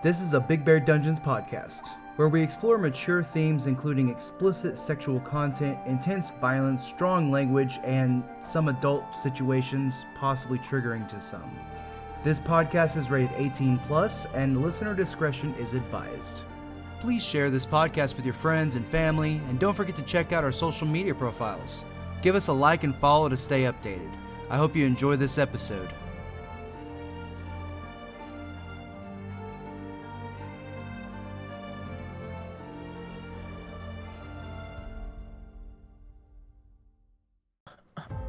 This is a Big Bear Dungeons podcast, where we explore mature themes including explicit sexual content, intense violence, strong language, and some adult situations possibly triggering to some. This podcast is rated 18 plus, and listener discretion is advised. Please share this podcast with your friends and family, and don't forget to check out our social media profiles. Give us a like and follow to stay updated. I hope you enjoy this episode.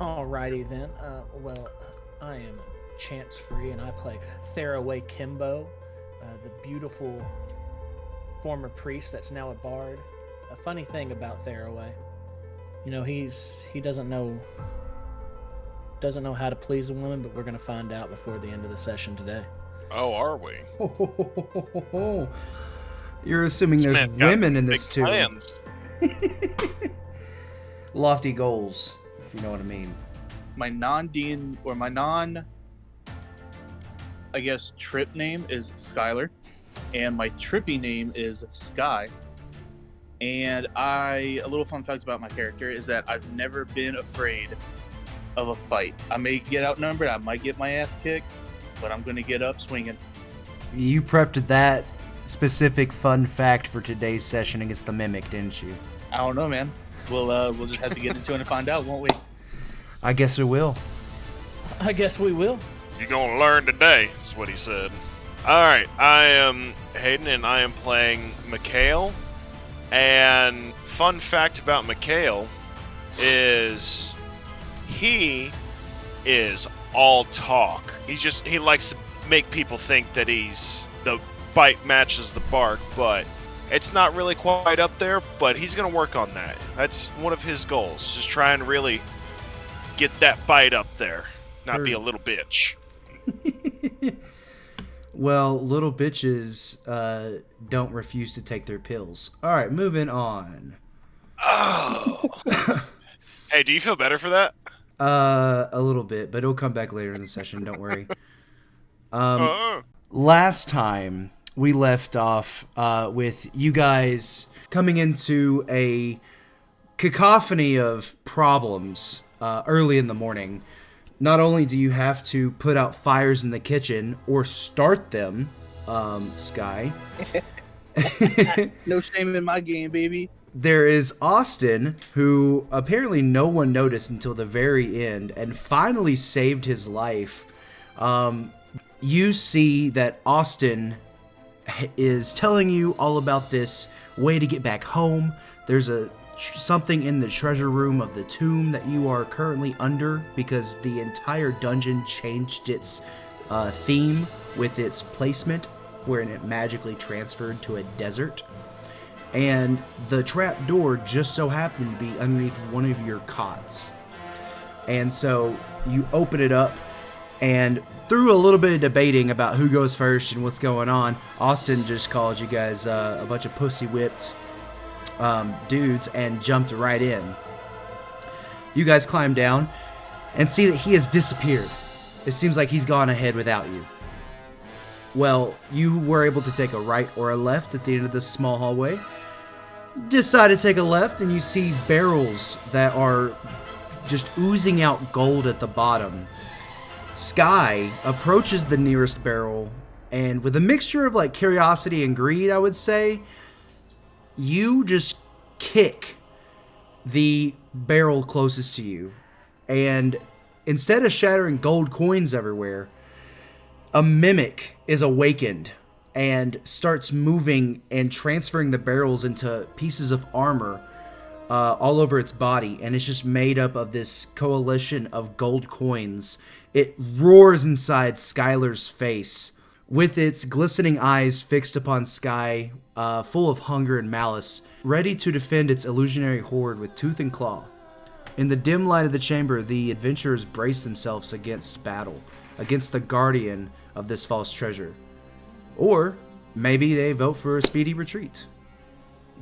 Alrighty then. I am Chance Free, and I play Theraway Kimbo, the beautiful former priest that's now a bard. A funny thing about Theraway, he doesn't know how to please a woman, but we're gonna find out before the end of the session today. Oh, are we? You're assuming there's women in this too. Lofty goals, if you know what I mean. My trip name is Skylar, and my trippy name is Sky. And a little fun fact about my character is that I've never been afraid of a fight. I may get outnumbered, I might get my ass kicked, but I'm gonna get up swinging. You prepped that specific fun fact for today's session against the Mimic, didn't you? I don't know, man. We'll just have to get into it and find out, won't we? I guess we will. You're gonna learn today, is what he said. Alright, I am Hayden, and I am playing Mikhail. And fun fact about Mikhail is he is all talk. He likes to make people think that the bite matches the bark, but it's not really quite up there, but he's gonna work on that. That's one of his goals, just try and really get that bite up there, not be a little bitch. Well, little bitches don't refuse to take their pills. All right, moving on. Oh. Hey, do you feel better for that? A little bit, but it'll come back later in the session. Don't worry. Last time we left off with you guys coming into a cacophony of problems early in the morning. Not only do you have to put out fires in the kitchen or start them, Sky. No shame in my game, baby. There is Austin, who apparently no one noticed until the very end and finally saved his life. You see that Austin is telling you all about this way to get back home. There's something in the treasure room of the tomb that you are currently under because the entire dungeon changed its theme with its placement, wherein it magically transferred to a desert. And the trap door just so happened to be underneath one of your cots. And so you open it up, and through a little bit of debating about who goes first and what's going on, Austin just called you guys a bunch of pussy-whipped dudes and jumped right in. You guys climb down and see that he has disappeared. It seems like he's gone ahead without you. Well, you were able to take a right or a left at the end of this small hallway. Decide to take a left, and you see barrels that are just oozing out gold at the bottom. Sky approaches the nearest barrel, and with a mixture of like curiosity and greed, I would say, you just kick the barrel closest to you, and instead of shattering gold coins everywhere, a mimic is awakened and starts moving and transferring the barrels into pieces of armor all over its body, and it's just made up of this coalition of gold coins. It roars inside Skylar's face, with its glistening eyes fixed upon Sky, full of hunger and malice, ready to defend its illusionary horde with tooth and claw. In the dim light of the chamber, the adventurers brace themselves against battle, against the guardian of this false treasure. Or maybe they vote for a speedy retreat,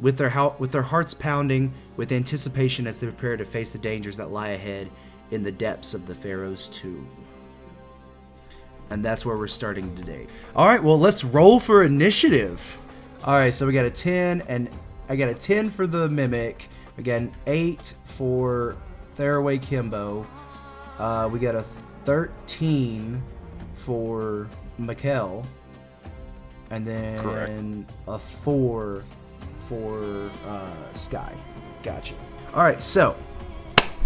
with their hearts pounding with anticipation as they prepare to face the dangers that lie ahead in the depths of the Pharaoh's tomb. And that's where we're starting today. All right, well, let's roll for initiative. All right, so we got a 10, and I got a 10 for the Mimic. Again, 8 for Theraway Kimbo. We got a 13 for Mikkel. And then Correct. a 4 for Sky. Gotcha. All right, so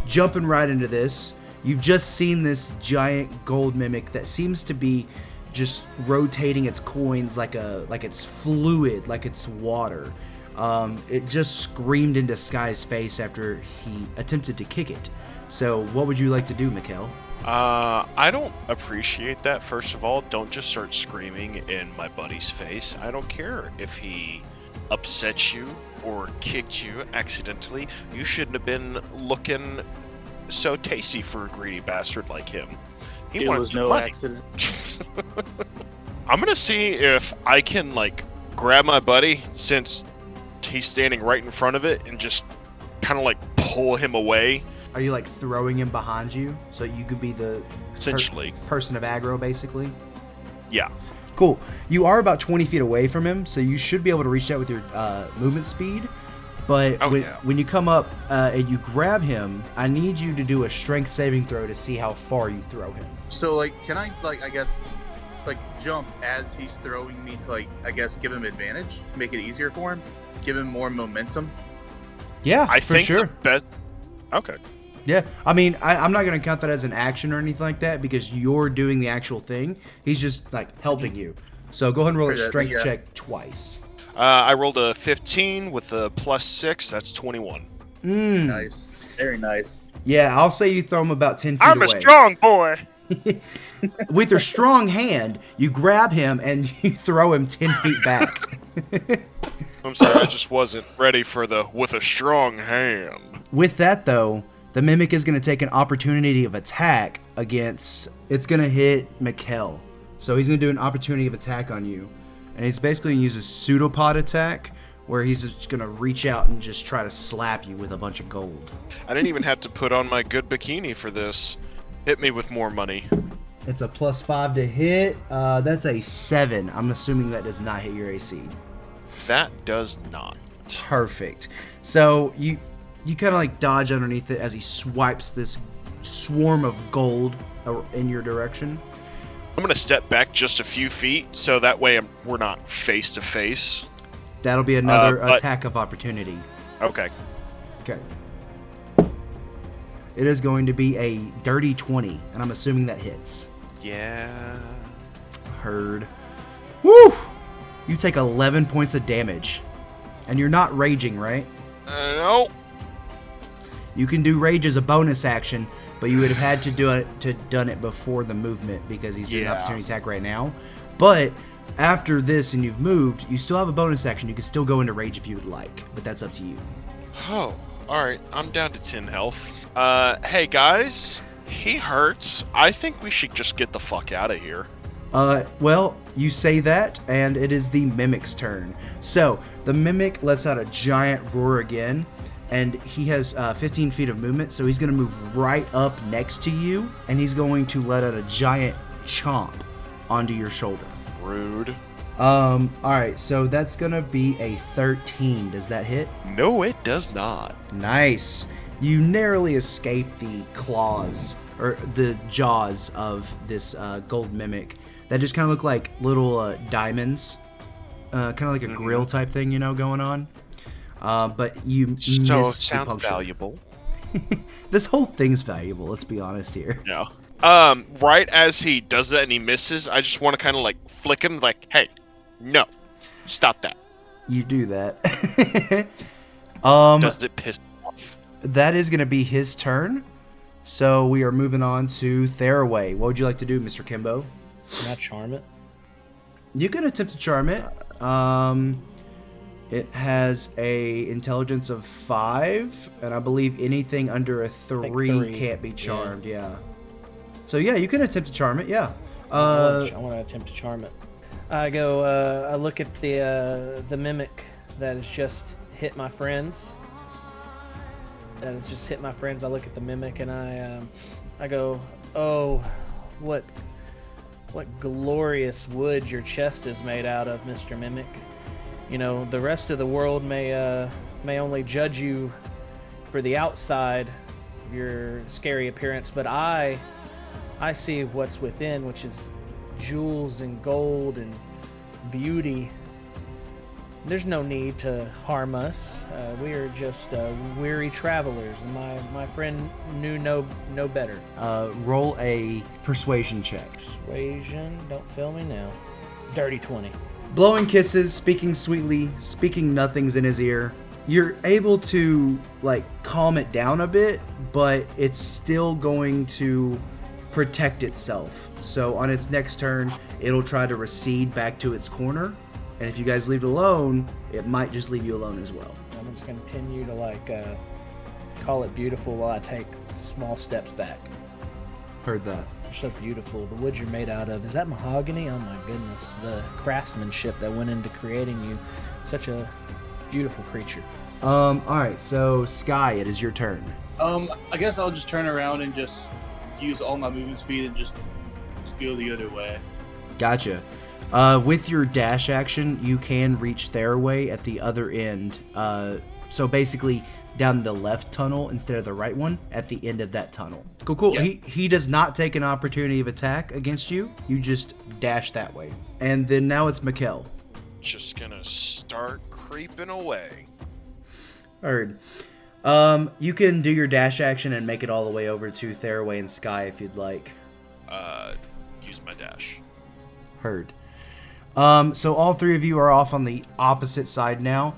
jumping right into this. You've just seen this giant gold mimic that seems to be just rotating its coins like it's fluid, like it's water. It just screamed into Sky's face after he attempted to kick it. So what would you like to do, Mikkel? I don't appreciate that. First of all, don't just start screaming in my buddy's face. I don't care if he upset you or kicked you accidentally. You shouldn't have been looking so tasty for a greedy bastard like him. It was no money. accident. I'm gonna see if I can grab my buddy since he's standing right in front of it and just kind of pull him away. Are you throwing him behind you so you could be the Essentially. person of aggro, basically? Yeah. Cool. You are about 20 feet away from him, so you should be able to reach out with your movement speed. But when you come up and you grab him, I need you to do a strength saving throw to see how far you throw him. So, can I, I guess, jump as he's throwing me to, I guess, give him advantage? Make it easier for him? Give him more momentum? Yeah, I for think sure. the best... Okay. Yeah, I mean, I'm not going to count that as an action or anything like that because you're doing the actual thing. He's just, helping you. So go ahead and roll a strength check twice. I rolled a 15 with a +6. That's 21. Nice. Very nice. Yeah, I'll say you throw him about 10 feet away. I'm a strong boy. With your strong hand, you grab him and you throw him 10 feet back. I'm sorry, I just wasn't ready for the with a strong hand. With that, though, the Mimic is going to take an opportunity of attack against... It's going to hit Mikkel. So he's going to do an opportunity of attack on you. And he's basically going to use a pseudopod attack where he's just going to reach out and just try to slap you with a bunch of gold. I didn't even have to put on my good bikini for this. Hit me with more money. It's a +5 to hit. That's a 7. I'm assuming that does not hit your AC. That does not. Perfect. So you kind of dodge underneath it as he swipes this swarm of gold in your direction. I'm going to step back just a few feet so that way we're not face to face. That'll be another attack of opportunity. Okay. Okay. It is going to be a dirty 20, and I'm assuming that hits. Yeah. Heard. Woo! You take 11 points of damage. And you're not raging, right? No. You can do rage as a bonus action, but you would have had to done it before the movement because he's doing an opportunity attack right now. But after this and you've moved, you still have a bonus action. You can still go into rage if you would like, but that's up to you. Oh, alright. I'm down to 10 health. Hey guys, he hurts. I think we should just get the fuck out of here. Well, you say that, and it is the Mimic's turn. So, the Mimic lets out a giant roar again, and he has 15 feet of movement, so he's going to move right up next to you, and he's going to let out a giant chomp onto your shoulder. Rude. Alright, so that's going to be a 13. Does that hit? No, it does not. Nice. You narrowly escape the claws, or the jaws of this gold Mimic that just kind of look like little diamonds. Kind of like a grill type thing, going on. But you miss So, the sounds puncture. valuable. This whole thing's valuable, let's be honest here. Yeah. Right as he does that and he misses, I just want to kind of flick him hey, no, stop that. You do that. Does it piss off? That is going to be his turn. So we are moving on to Theraway. What would you like to do, Mr. Kimbo? Can I charm it? You can attempt to charm it. It has a intelligence of 5, and I believe anything under a 3 can't be charmed. Yeah. So yeah, you can attempt to charm it. Yeah. I want to attempt to charm it. I go. I look at the mimic that has just hit my friends. I look at the mimic and I go, oh, what what glorious wood your chest is made out of, Mr. Mimic. You know, the rest of the world may only judge you for the outside of your scary appearance, but I see what's within, which is jewels and gold and beauty. There's no need to harm us. We are just weary travelers, and my friend knew no better. Roll a persuasion check. Persuasion, don't fail me now. Dirty 20. Blowing kisses, speaking sweetly, speaking nothings in his ear. You're able to, like, calm it down a bit, but it's still going to protect itself. So on its next turn, it'll try to recede back to its corner. And if you guys leave it alone, it might just leave you alone as well. I'm just going to continue to, call it beautiful while I take small steps back. Heard that. You're so beautiful. The wood you're made out of, is that mahogany? Oh my goodness. The craftsmanship that went into creating you. Such a beautiful creature. Alright, so Sky, it is your turn. I guess I'll just turn around and just use all my movement speed and just go the other way. Gotcha. With your dash action, you can reach Theraway at the other end. So basically, down the left tunnel instead of the right one at the end of that tunnel. Cool. Yep. He does not take an opportunity of attack against you. You just dash that way. And then now it's Mikkel. Just gonna start creeping away. Heard. You can do your dash action and make it all the way over to Theraway and Sky if you'd like. Use my dash. Heard. So all three of you are off on the opposite side now.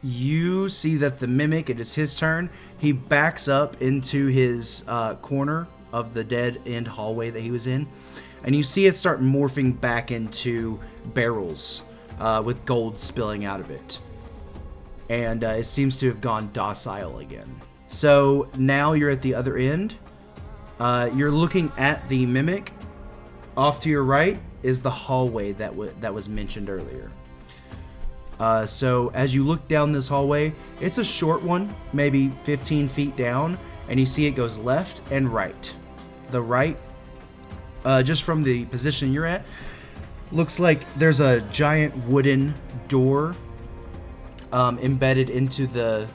You see that the Mimic, it is his turn. He backs up into his corner of the dead end hallway that he was in. And you see it start morphing back into barrels with gold spilling out of it. And it seems to have gone docile again. So now you're at the other end. You're looking at the Mimic. Off to your right is the hallway that was mentioned earlier. So as you look down this hallway, it's a short one, maybe 15 feet down, and you see it goes left and right. The right, just from the position you're at, looks like there's a giant wooden door embedded into the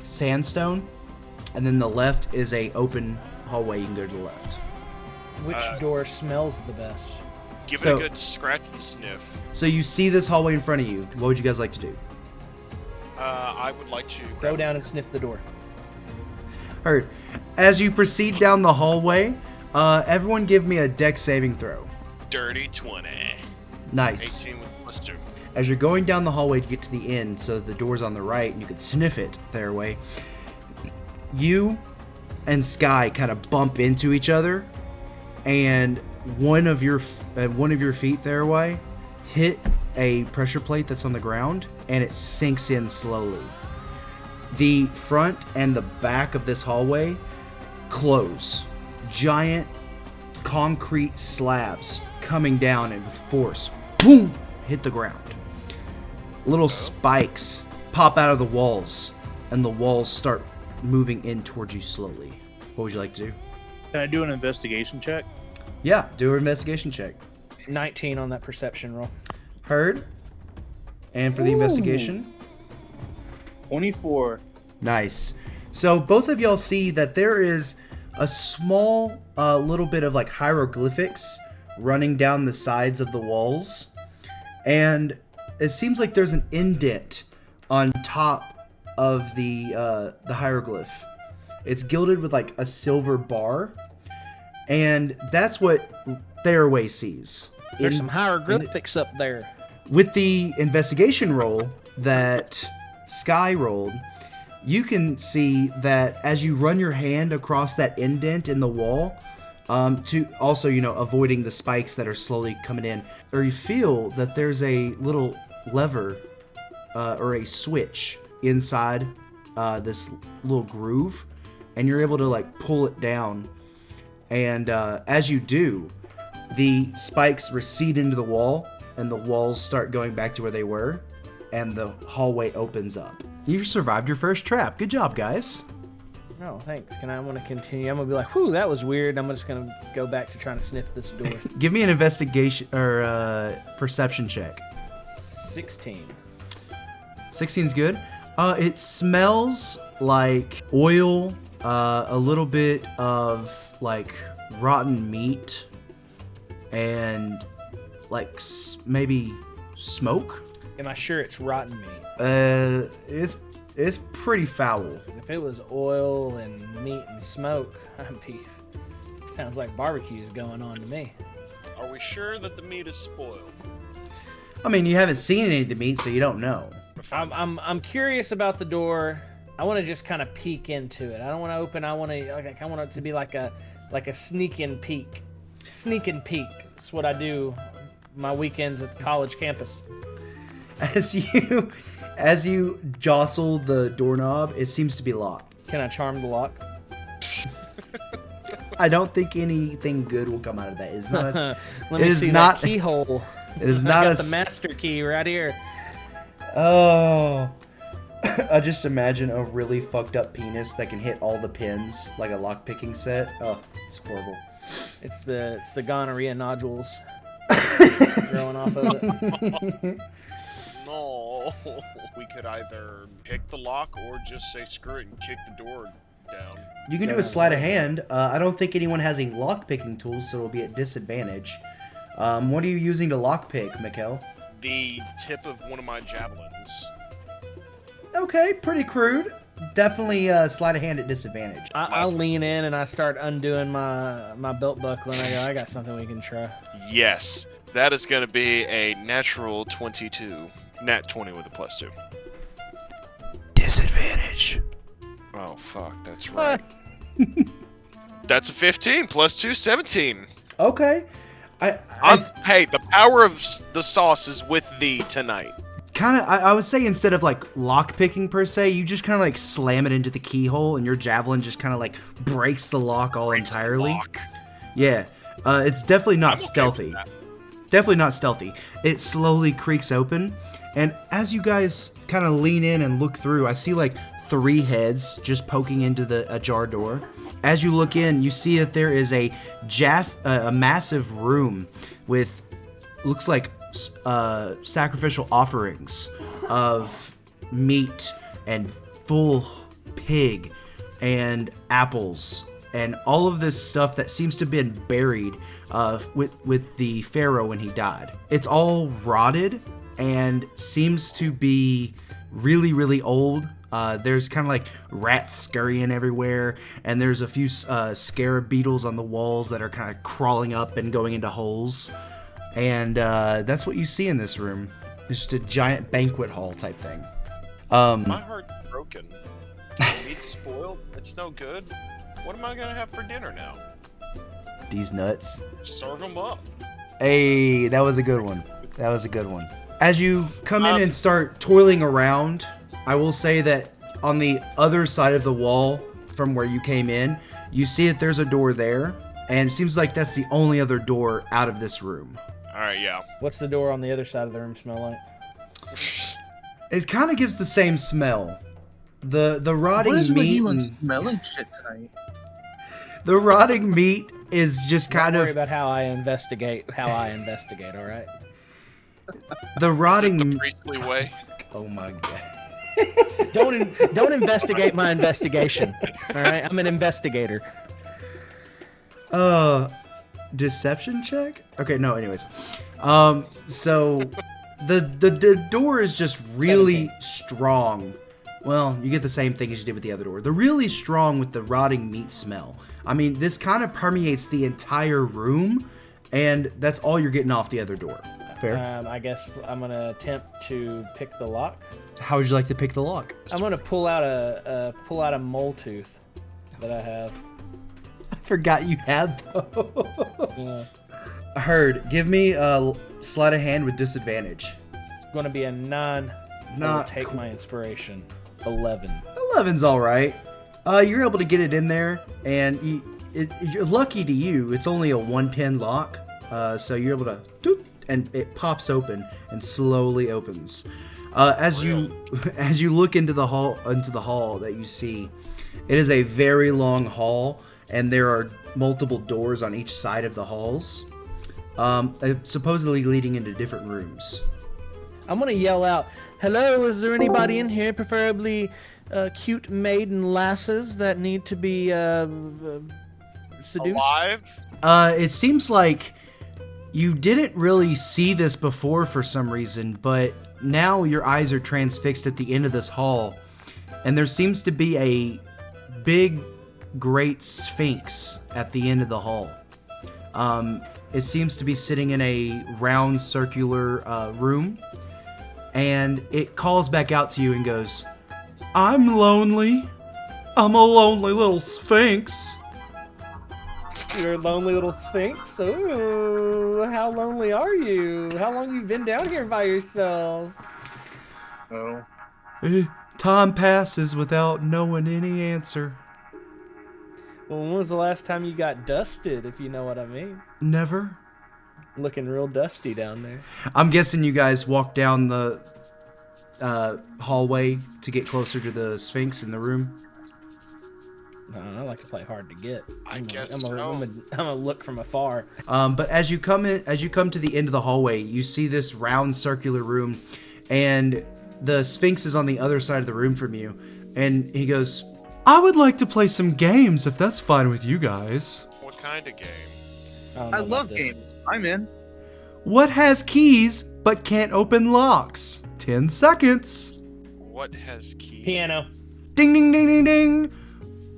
sandstone, and then the left is a open hallway. You can go to the left. Which door smells the best? Give it a good scratch and sniff. So you see this hallway in front of you. What would you guys like to do? I would like to Go down and sniff the door. Heard. As you proceed down the hallway, everyone give me a dex saving throw. Dirty 20. Nice. 18 with +2. As you're going down the hallway to get to the end, so the door's on the right, and you can sniff it their way, you and Sky kind of bump into each other, and one of your feet their way hit a pressure plate that's on the ground, and it sinks in slowly. The front and the back of this hallway close. Giant concrete slabs coming down and with force, boom, hit the ground. Little spikes pop out of the walls, and the walls start moving in towards you slowly. What would you like to do? Can I do an investigation check? Yeah, do an investigation check. 19 on that perception roll. Heard. And for the investigation? 24. Nice. So both of y'all see that there is a small little bit of like hieroglyphics running down the sides of the walls. And it seems like there's an indent on top of the hieroglyph. It's gilded with like a silver bar. And that's what Theraway sees. There's some hieroglyphics up there. With the investigation roll that Sky rolled, you can see that as you run your hand across that indent in the wall, to also, avoiding the spikes that are slowly coming in, or you feel that there's a little lever or a switch inside this little groove, and you're able to like pull it down. And as you do, the spikes recede into the wall, and the walls start going back to where they were, and the hallway opens up. You survived your first trap. Good job, guys. Oh, thanks. I want to continue? I'm gonna be like, whew, that was weird. I'm just gonna go back to trying to sniff this door. Give me an investigation or perception check. 16. 16's good. It smells like oil, a little bit of like rotten meat, and like maybe smoke. Am I sure it's rotten meat? It's pretty foul. If it was oil and meat and smoke, sounds like barbecue is going on to me. Are we sure that the meat is spoiled? I mean, you haven't seen any of the meat, so you don't know. I'm curious about the door. I want to just kind of peek into it. I don't want to open. I want it to be like a sneak and peek. Sneak and peek. That's what I do my weekends at the college campus. As you jostle the doorknob, it seems to be locked. Can I charm the lock? I don't think anything good will come out of that. It's not. Let me see that keyhole. It is not the master key right here. Oh, I just imagine a really fucked up penis that can hit all the pins like a lock picking set. Oh, it's horrible. It's the gonorrhea nodules growing off of it. No, we could either pick the lock or just say screw it and kick the door down. You can do a sleight of hand. I don't think anyone has any lock picking tools, so it'll be at disadvantage. What are you using to lock pick, Mikkel? The tip of one of my javelins. Okay, pretty crude. Definitely sleight of hand at disadvantage. I'll lean in and I start undoing my belt buckle and I go, I got something we can try. Yes, that is going to be a natural 22. Nat 20 with a +2. Disadvantage. Oh, fuck, that's right. That's a 15, +2, 17. Okay. Hey, the power of the sauce is with thee tonight. I would say instead of like lock picking per se, you just kind of like slam it into the keyhole and your javelin just kind of like breaks the lock entirely. Lock. Yeah. It's definitely not I'm okay stealthy. with that. Definitely not stealthy. It slowly creaks open, and as you guys kind of lean in and look through, I see like 3 heads just poking into the ajar door. As you look in, you see that there is a massive room with looks like sacrificial offerings of meat and full pig and apples and all of this stuff that seems to have been buried with the pharaoh when he died. It's all rotted and seems to be really, really old. There's kind of like rats scurrying everywhere, and there's a few scarab beetles on the walls that are kind of crawling up and going into holes. And that's what you see in this room. It's just a giant banquet hall type thing. My heart's broken. Meat's spoiled. It's no good. What am I gonna have for dinner now? These nuts. Serve them up. Hey, that was a good one. That was a good one. As you come in and start toiling around, I will say that on the other side of the wall from where you came in, you see that there's a door there, and it seems like that's the only other door out of this room. Alright, yeah. What's the door on the other side of the room smell like? It kind of gives the same smell. The rotting What is with meat. you and smelling shit tonight? The rotting meat is just kind Don't worry of about how I investigate. All right. the Is it rotting. the priestly way? Oh my god. Don't investigate my investigation. All right, I'm an investigator. Deception check? Okay, no, anyways. So the door is just really strong. Well, you get the same thing as you did with the other door. They're really strong with the rotting meat smell. I mean, this kind of permeates the entire room, and that's all you're getting off the other door. Fair? I guess I'm gonna attempt to pick the lock. How would you like to pick the lock? I'm gonna pull out a mole tooth that I have. I forgot you had those. Heard. Give me a sleight of hand with disadvantage. It's gonna be a 9. Not take cool. my inspiration. 11. 11's all right. You're able to get it in there, and you're lucky to you. It's only a 1-pin lock, so you're able to doop, and it pops open and slowly opens. As you look into the hall that you see, It is a very long hall, and there are multiple doors on each side of the halls, supposedly leading into different rooms. I'm gonna yell out, "Hello, is there anybody in here, preferably cute maiden lasses that need to be seduced?" Alive? It seems like you didn't really see this before for some reason, but now your eyes are transfixed at the end of this hall, and there seems to be a big, great sphinx at the end of the hall. It seems to be sitting in a round, circular room, and it calls back out to you and goes, "I'm lonely. I'm a lonely little sphinx." You're a lonely little sphinx. Ooh, how lonely are you? How long you been down here by yourself? Oh. Time passes without knowing any answer. Well, when was the last time you got dusted, if you know what I mean? Never. Looking real dusty down there. I'm guessing you guys walked down the hallway to get closer to the Sphinx in the room. I like to play hard to get. I guess I'm so. gonna look from afar. But as you come to the end of the hallway, you see this round circular room, and the Sphinx is on the other side of the room from you. And he goes, "I would like to play some games if that's fine with you guys." What kind of game? don't I know love about this. games. I'm in. What has keys but can't open locks? 10 seconds. What has keys? Piano. Ding, ding, ding, ding, ding.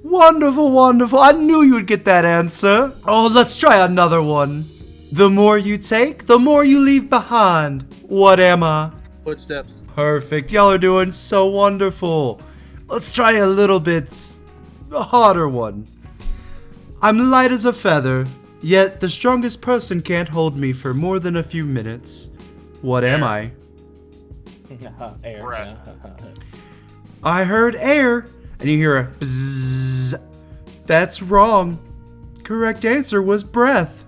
Wonderful, wonderful. I knew you would get that answer. Oh, let's try another one. The more you take, the more you leave behind. What am I? Footsteps. Perfect. Y'all are doing so wonderful. Let's try a little bit harder one. I'm light as a feather, yet the strongest person can't hold me for more than a few minutes. What am I? Air. Breath. I heard air, and you hear a bzzz. That's wrong. Correct answer was breath.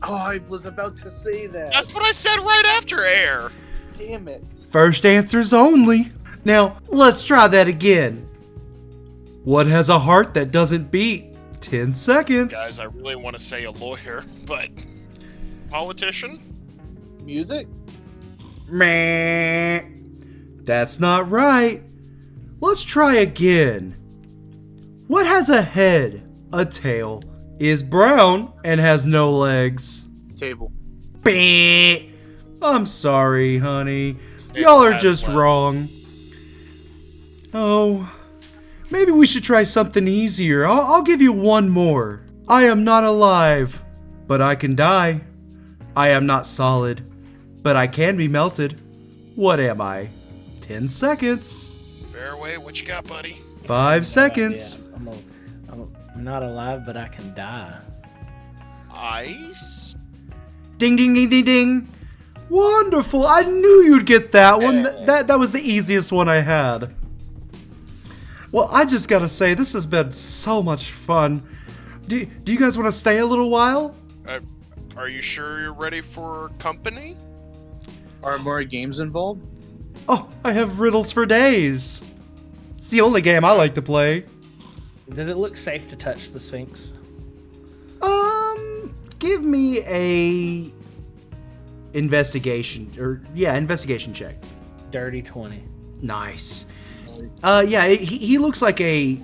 Oh, I was about to say that. That's what I said right after air. Damn it. First answers only. Now, let's try that again. What has a heart that doesn't beat? 10 seconds. Guys, I really want to say a lawyer, but politician? Music? Meh. That's not right. Let's try again. What has a head, a tail, is brown, and has no legs? Table. Bah. I'm sorry, honey. Y'all are has just legs. wrong. Oh, maybe we should try something easier. I'll give you one more. I am not alive, but I can die. I am not solid, but I can be melted. What am I? 10 seconds. Fairway, what you got, buddy? 5 seconds. Yeah, I'm not alive, but I can die. Ice? Ding, ding, ding, ding, ding. Wonderful. I knew you'd get that one. That was the easiest one I had. Well, I just gotta say, this has been so much fun. Do you guys want to stay a little while? Are you sure you're ready for company? Are more games involved? Oh, I have riddles for days. It's the only game I like to play. Does it look safe to touch the Sphinx? Give me a investigation check. Dirty 20. Nice. Yeah, he looks like a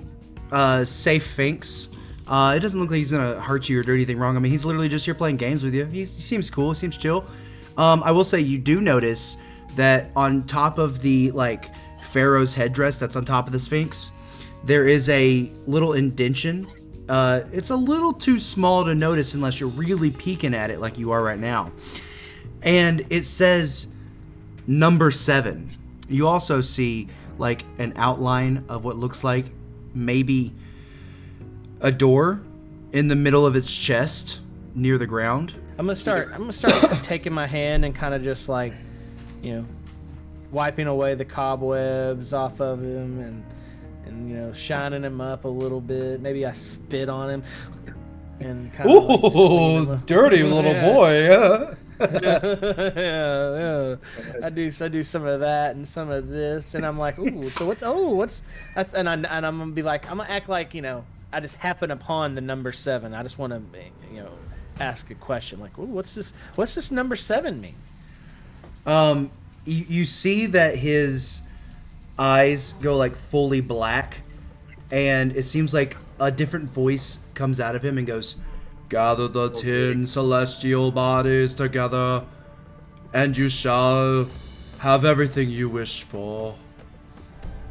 safe Sphinx. It doesn't look like he's gonna hurt you or do anything wrong. I mean, he's literally just here playing games with you. He seems cool. He seems chill. I will say you do notice that on top of the pharaoh's headdress that's on top of the Sphinx, there is a little indention. It's a little too small to notice unless you're really peeking at it like you are right now. And it says number 7. You also see an outline of what looks like maybe a door in the middle of its chest near the ground. I'm gonna start taking my hand and kind of just wiping away the cobwebs off of him and shining him up a little bit. Maybe I spit on him and kind of Ooh, dirty little boy. yeah. I do some of that and some of this, and I'm like, ooh, so what's that's, and I'm gonna be like, I'm gonna act like, I just happen upon the number 7. I just want to, ask a question like, ooh, what's this number 7 mean? You see that his eyes go like fully black, and it seems like a different voice comes out of him and goes, "Gather the 10 celestial bodies together, and you shall have everything you wish for."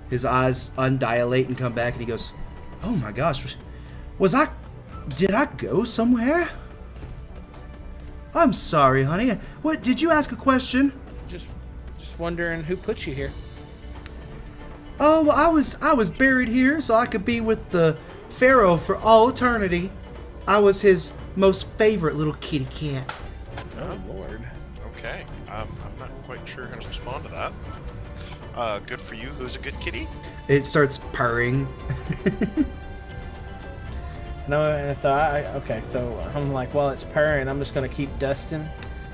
His eyes undilate and come back, and he goes, "Oh my gosh, did I go somewhere? I'm sorry, honey. What, did you ask a question?" Just wondering who put you here. "Oh, well, I was buried here so I could be with the Pharaoh for all eternity. I was his most favorite little kitty cat." Oh, Lord. Okay. I'm not quite sure how to respond to that. Good for you. Who's a good kitty? It starts purring. No, and so so I'm like, well, it's purring. I'm just gonna keep dusting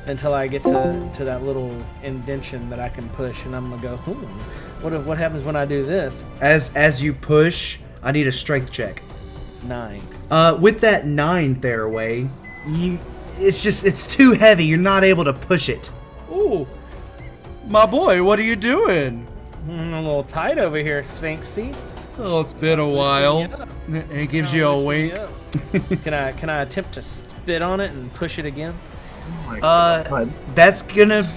until I get to that little indention that I can push, and I'm gonna go, what happens when I do this? As you push, I need a strength check. 9. With that 9 Theraway, it's too heavy. You're not able to push it. Ooh, my boy, what are you doing? I'm a little tight over here, Sphinxy. Oh, it's been a while. It gives you a wink. Can I attempt to spit on it and push it again? Oh my God. That's gonna.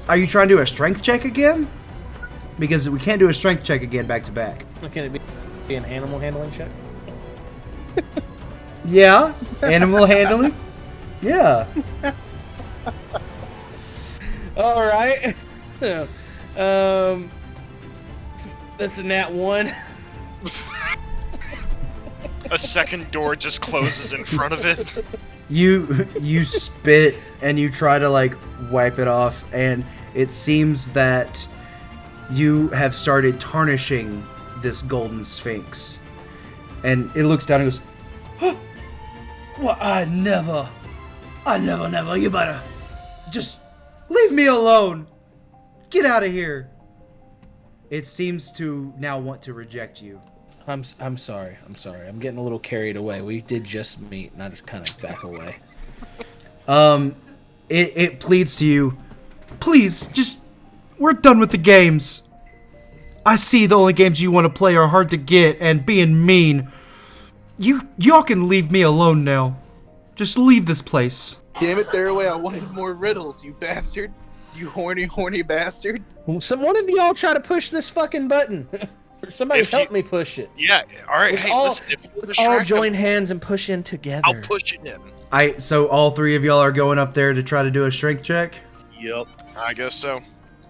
Are you trying to do a strength check again? Because we can't do a strength check again back to back. Can it be an animal handling check? Yeah, animal handling. Yeah. All right. That's a nat 1. A second door just closes in front of it. You spit and you try to like wipe it off, and it seems that you have started tarnishing this golden sphinx. And it looks down and goes, "Huh? Well, I never. You better just leave me alone. Get out of here." It seems to now want to reject you. I'm sorry. I'm getting a little carried away. We did just meet, and I just kind of back away. It pleads to you, "Please, we're done with the games. I see the only games you want to play are hard to get and being mean. Y'all can leave me alone now. Just leave this place." Damn it, Theraway, I wanted more riddles, you bastard. You horny bastard. One of y'all try to push this fucking button. Or somebody help me push it. Yeah, alright, Let's hey, all, listen, if you'll let's all distract join him, hands and push in together. I'll push it in. So all 3 of y'all are going up there to try to do a strength check? Yep. I guess so.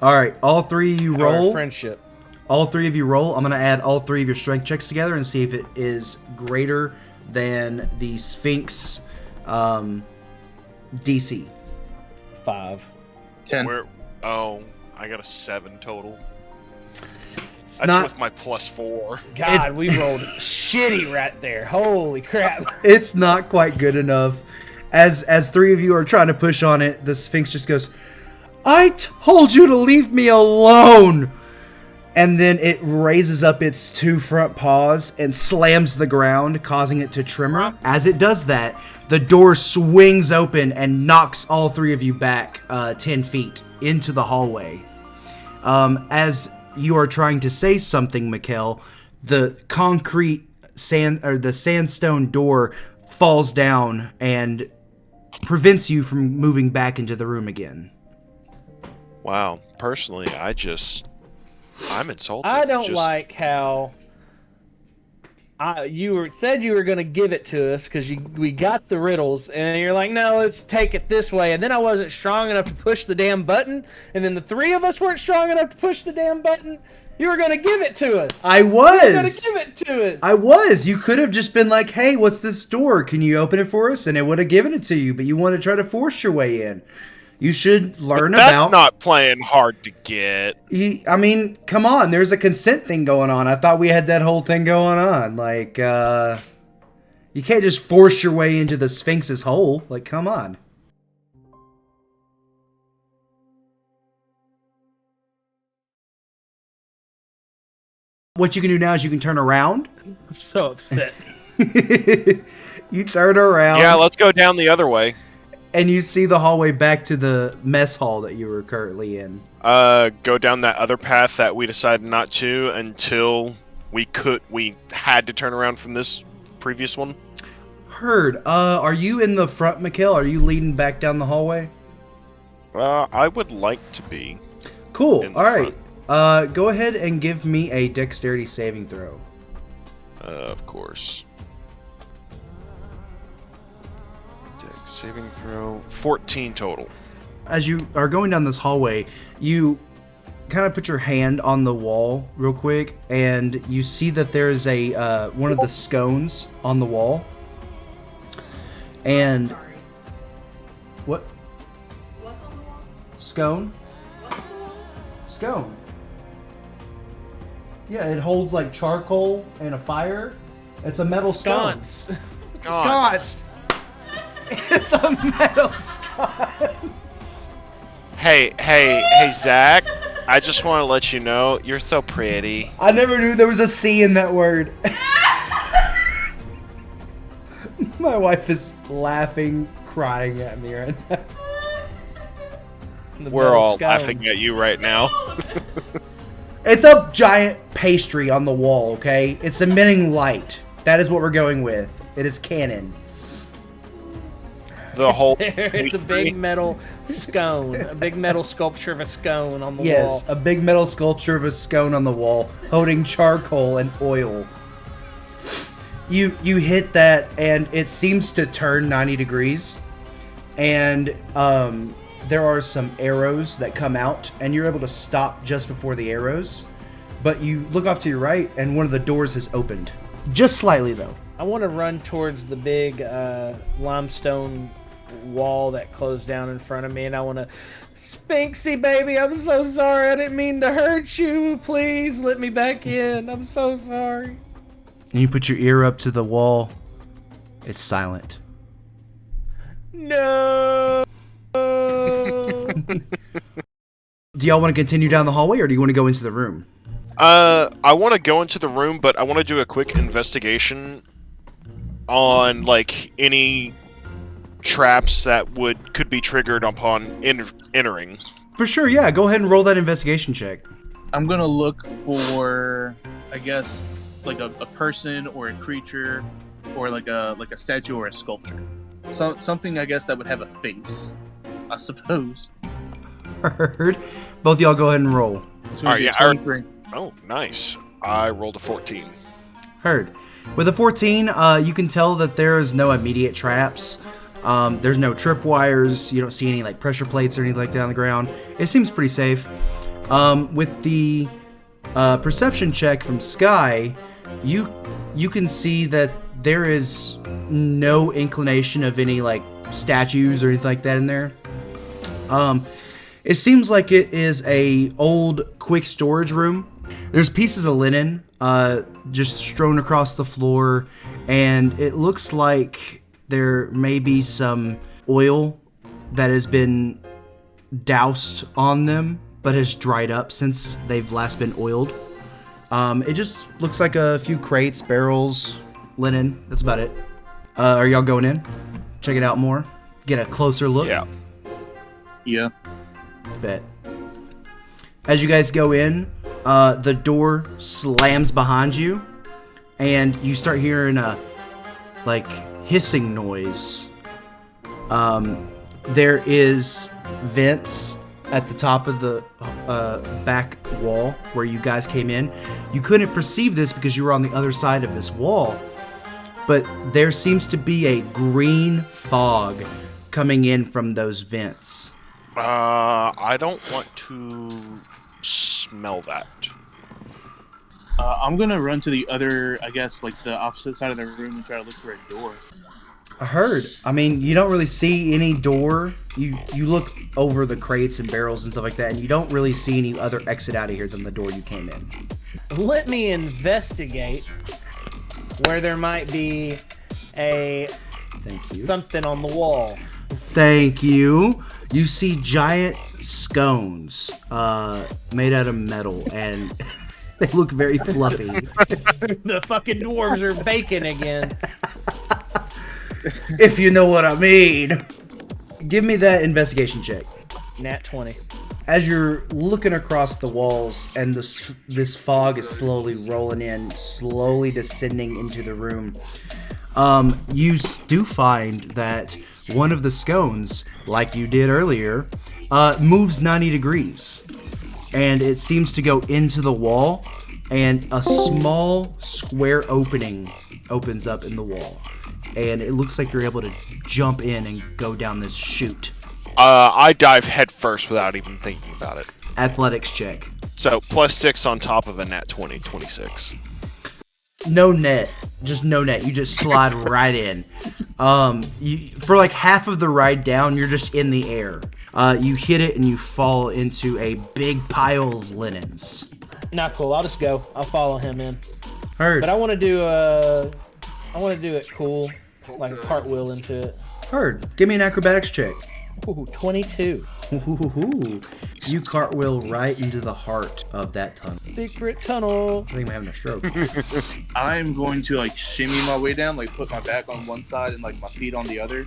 Alright, all 3 of you Our roll. friendship. All 3 of you roll. I'm going to add all 3 of your strength checks together and see if it is greater than the Sphinx DC. 5. 10. I got a 7 total. It's That's not, with my +4. God, we rolled shitty right there. Holy crap. it's not quite good enough. As 3 of you are trying to push on it, the Sphinx just goes, "I told you to leave me alone!" And then it raises up its 2 front paws and slams the ground, causing it to tremor. As it does that, the door swings open and knocks all 3 of you back 10 feet into the hallway. As you are trying to say something, Mikkel, the the sandstone door falls down and prevents you from moving back into the room again. Wow. Personally, I'm insulted. I don't like how you said you were going to give it to us because we got the riddles, and you're like, no, let's take it this way. And then I wasn't strong enough to push the damn button, and then the 3 of us weren't strong enough to push the damn button. You were going to give it to us. I was. You were going to give it to us. I was. You could have just been like, "Hey, what's this door? Can you open it for us?" And it would have given it to you, but you want to try to force your way in. You should learn That's about... not playing hard to get. I mean, come on. There's a consent thing going on. I thought we had that whole thing going on. Like, you can't just force your way into the Sphinx's hole. Like, come on. What you can do now is you can turn around. I'm so upset. You turn around. Yeah, let's go down the other way. And you see the hallway back to the mess hall that you were currently in. Go down that other path that we decided not to until we had to turn around from this previous one. Heard. Are you in the front, Mikhail? Are you leading back down the hallway? I would like to be. Cool. All right. Go ahead and give me a dexterity saving throw. Of course. Dex saving throw. 14 total. As you are going down this hallway, you kind of put your hand on the wall real quick, and you see that there's a one of the scones on the wall. And Sorry. what? What's on the wall? Scone? What's on the wall? Scone. Yeah, it holds like charcoal and a fire. It's a metal Sconce. Sconce. It's a metal sconce. Hey, Zach. I just want to let you know you're so pretty. I never knew there was a C in that word. My wife is laughing, crying at me right now. The We're metal all scone. laughing at you right now. It's a giant pastry on the wall, okay? It's emitting light. That is what we're going with. It is canon. The whole. It's a big metal scone, a big metal sculpture of a scone on the wall. Yes, a big metal sculpture of a scone on the wall, holding charcoal and oil. You hit that, and it seems to turn 90 degrees, and there are some arrows that come out, and you're able to stop just before the arrows. But you look off to your right, and one of the doors has opened, just slightly though. I want to run towards the big limestone wall that closed down in front of me, and I want to, Spinksy baby, I'm so sorry. I didn't mean to hurt you. Please let me back in. I'm so sorry. And you put your ear up to the wall. It's silent. No. Do y'all want to continue down the hallway, or do you want to go into the room? I want to go into the room, but I want to do a quick investigation on like any traps that could be triggered upon entering. For sure, yeah. Go ahead and roll that investigation check. I'm gonna look for, I guess, like a person or a creature, or like a statue or a sculpture. Something, I guess, that would have a face, I suppose. Heard. Both y'all go ahead and roll. It's gonna Alright, be a yeah, I 23. Oh, nice. I rolled a 14. Heard. With a 14, you can tell that there is no immediate traps. There's no tripwires. You don't see any like pressure plates or anything like that on the ground. It seems pretty safe. With the perception check from Sky, you can see that there is no inclination of any like statues or anything like that in there. It seems like it is a old quick storage room. There's pieces of linen just strewn across the floor, and it looks like there may be some oil that has been doused on them but has dried up since they've last been oiled. It just looks like a few crates, barrels, linen. That's about it. Are y'all going in? Check it out more? Get a closer look? Yeah. Yeah. Bet. As you guys go in, the door slams behind you, and you start hearing a like hissing noise. There is vents at the top of the back wall where you guys came in. You couldn't perceive this because you were on the other side of this wall, but there seems to be a green fog coming in from those vents. I don't want to smell that. I'm gonna run to the other, I guess, like the opposite side of the room and try to look for a door. I heard. I mean, you don't really see any door. You look over the crates and barrels and stuff like that, and you don't really see any other exit out of here than the door you came in. Let me investigate where there might be Thank you. something on the wall. Thank you. You see giant scones made out of metal, and They look very fluffy. The fucking dwarves are baking again. If you know what I mean. Give me that investigation check. Nat 20. As you're looking across the walls and this fog is slowly rolling in, slowly descending into the room, you do find that one of the scones, like you did earlier, moves 90 degrees. And it seems to go into the wall, and a small square opening opens up in the wall. And it looks like you're able to jump in and go down this chute. I dive head first without even thinking about it. Athletics check. So +6 on top of a nat 20, 26. No net. Just no net. You just slide right in. For like half of the ride down, you're just in the air. You hit it and you fall into a big pile of linens. Not cool. I'll just go. I'll follow him in. Heard. But I want to do it cool, like a cartwheel into it. Heard. Give me an acrobatics check. Ooh, 22. Ooh. You cartwheel right into the heart of that tunnel. Secret tunnel. I think I'm having a stroke. I'm going to like shimmy my way down, like put my back on one side and like my feet on the other,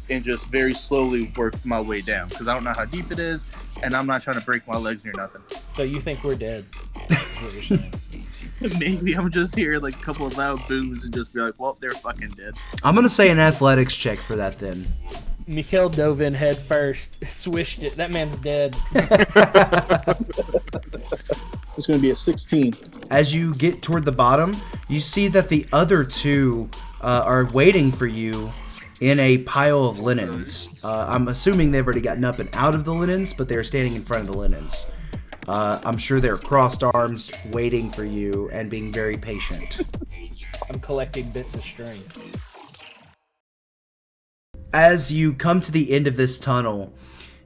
and just very slowly work my way down because I don't know how deep it is, and I'm not trying to break my legs or nothing. So you think we're dead? That's what you're saying. Maybe I'm just hear like a couple of loud booms and just be like, well, they're fucking dead. I'm going to say an athletics check for that then. Mikhail dove in head first, swished it. That man's dead. It's going to be a 16. As you get toward the bottom, you see that the other two are waiting for you in a pile of linens. I'm assuming they've already gotten up and out of the linens, but they're standing in front of the linens. I'm sure they're crossed arms, waiting for you and being very patient. I'm collecting bits of string. As you come to the end of this tunnel,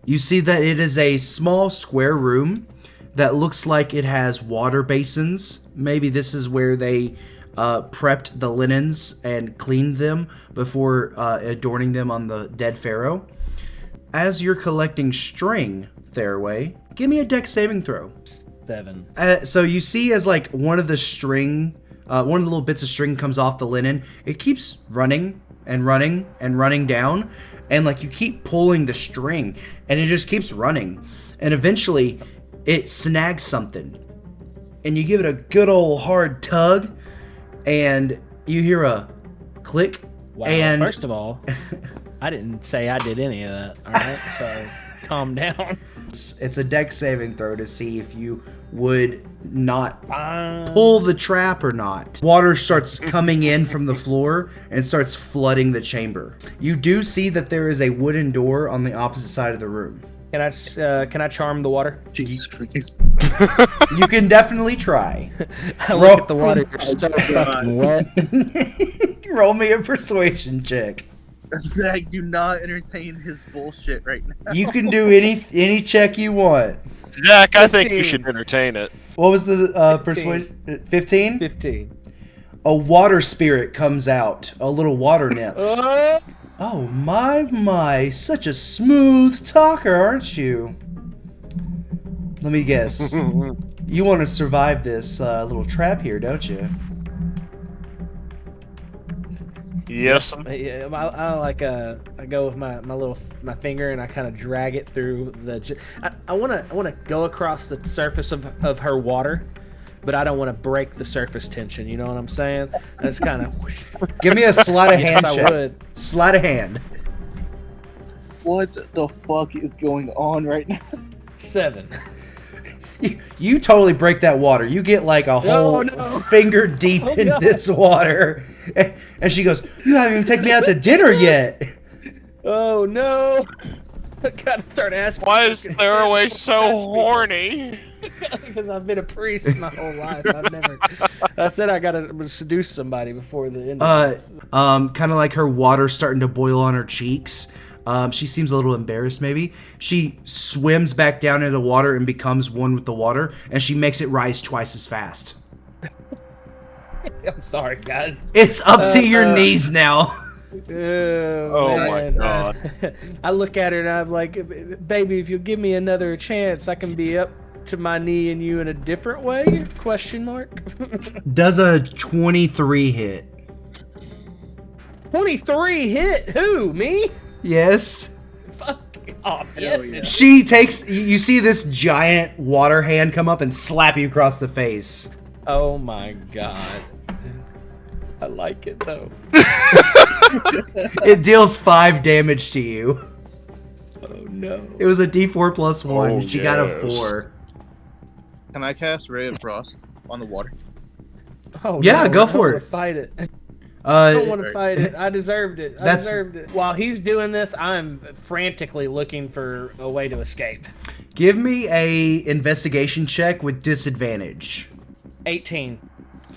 you see that it is a small square room that looks like it has water basins. Maybe this is where they prepped the linens and cleaned them before adorning them on the dead pharaoh. As you're collecting string, Theraway, give me a dex saving throw. 7. So you see as like one of the little bits of string comes off the linen, it keeps running and running and running down, and like you keep pulling the string and it just keeps running, and eventually it snags something and you give it a good old hard tug and you hear a click. Wow. And first of all, I didn't say I did any of that. All right, so calm down. it's a dex saving throw to see if you would not Fine. pull the trap or not. Water starts coming in from the floor and starts flooding the chamber. You do see that there is a wooden door on the opposite side of the room. Can I charm the water? Jesus Christ. You can definitely try. I look at the water. You're so fucking wet. Roll me a persuasion check. Zach, do not entertain his bullshit right now. You can do any check you want. Zach, I think you 15. should entertain it. What was the persuasion? 15? 15. A water spirit comes out. A little water nymph. Oh my, such a smooth talker, aren't you? Let me guess. You want to survive this little trap here, don't you? Yes. Yeah, I go with my finger and I kind of drag it through the. I wanna go across the surface of her water, but I don't want to break the surface tension. You know what I'm saying? I just kind of. Give me a sleight of hand Yes, I check. would. Sleight of hand. What the fuck is going on right now? 7. You totally break that water. You get like a whole no. finger deep in no. this water. And she goes, "You haven't even taken me out to dinner yet." Oh no! I gotta start asking. Why is Theraway so horny? Because I've been a priest my whole life. I said I gotta seduce somebody before the end. Kind of like her water starting to boil on her cheeks. She seems a little embarrassed, maybe. She swims back down into the water and becomes one with the water, and she makes it rise twice as fast. I'm sorry, guys. It's up to your knees now. Oh my God. I look at her and I'm like, baby, if you'll give me another chance, I can be up to my knee and you in a different way? Question mark. Does a 23 hit? 23 hit? Who? Me? Yes. Fuck off. Hell Yes. yeah. She takes. You see this giant water hand come up and slap you across the face. Oh my god. I like it though. It deals 5 damage to you. Oh no. It was a D4 plus 1. Oh, She got a yes. 4. Can I cast Ray of Frost on the water? Oh, Yeah, no, go I for don't it. wanna fight it. I don't want Uh, to fight it. I deserved it. I That's- deserved it. While he's doing this, I'm frantically looking for a way to escape. give me a investigation check with disadvantage. 18.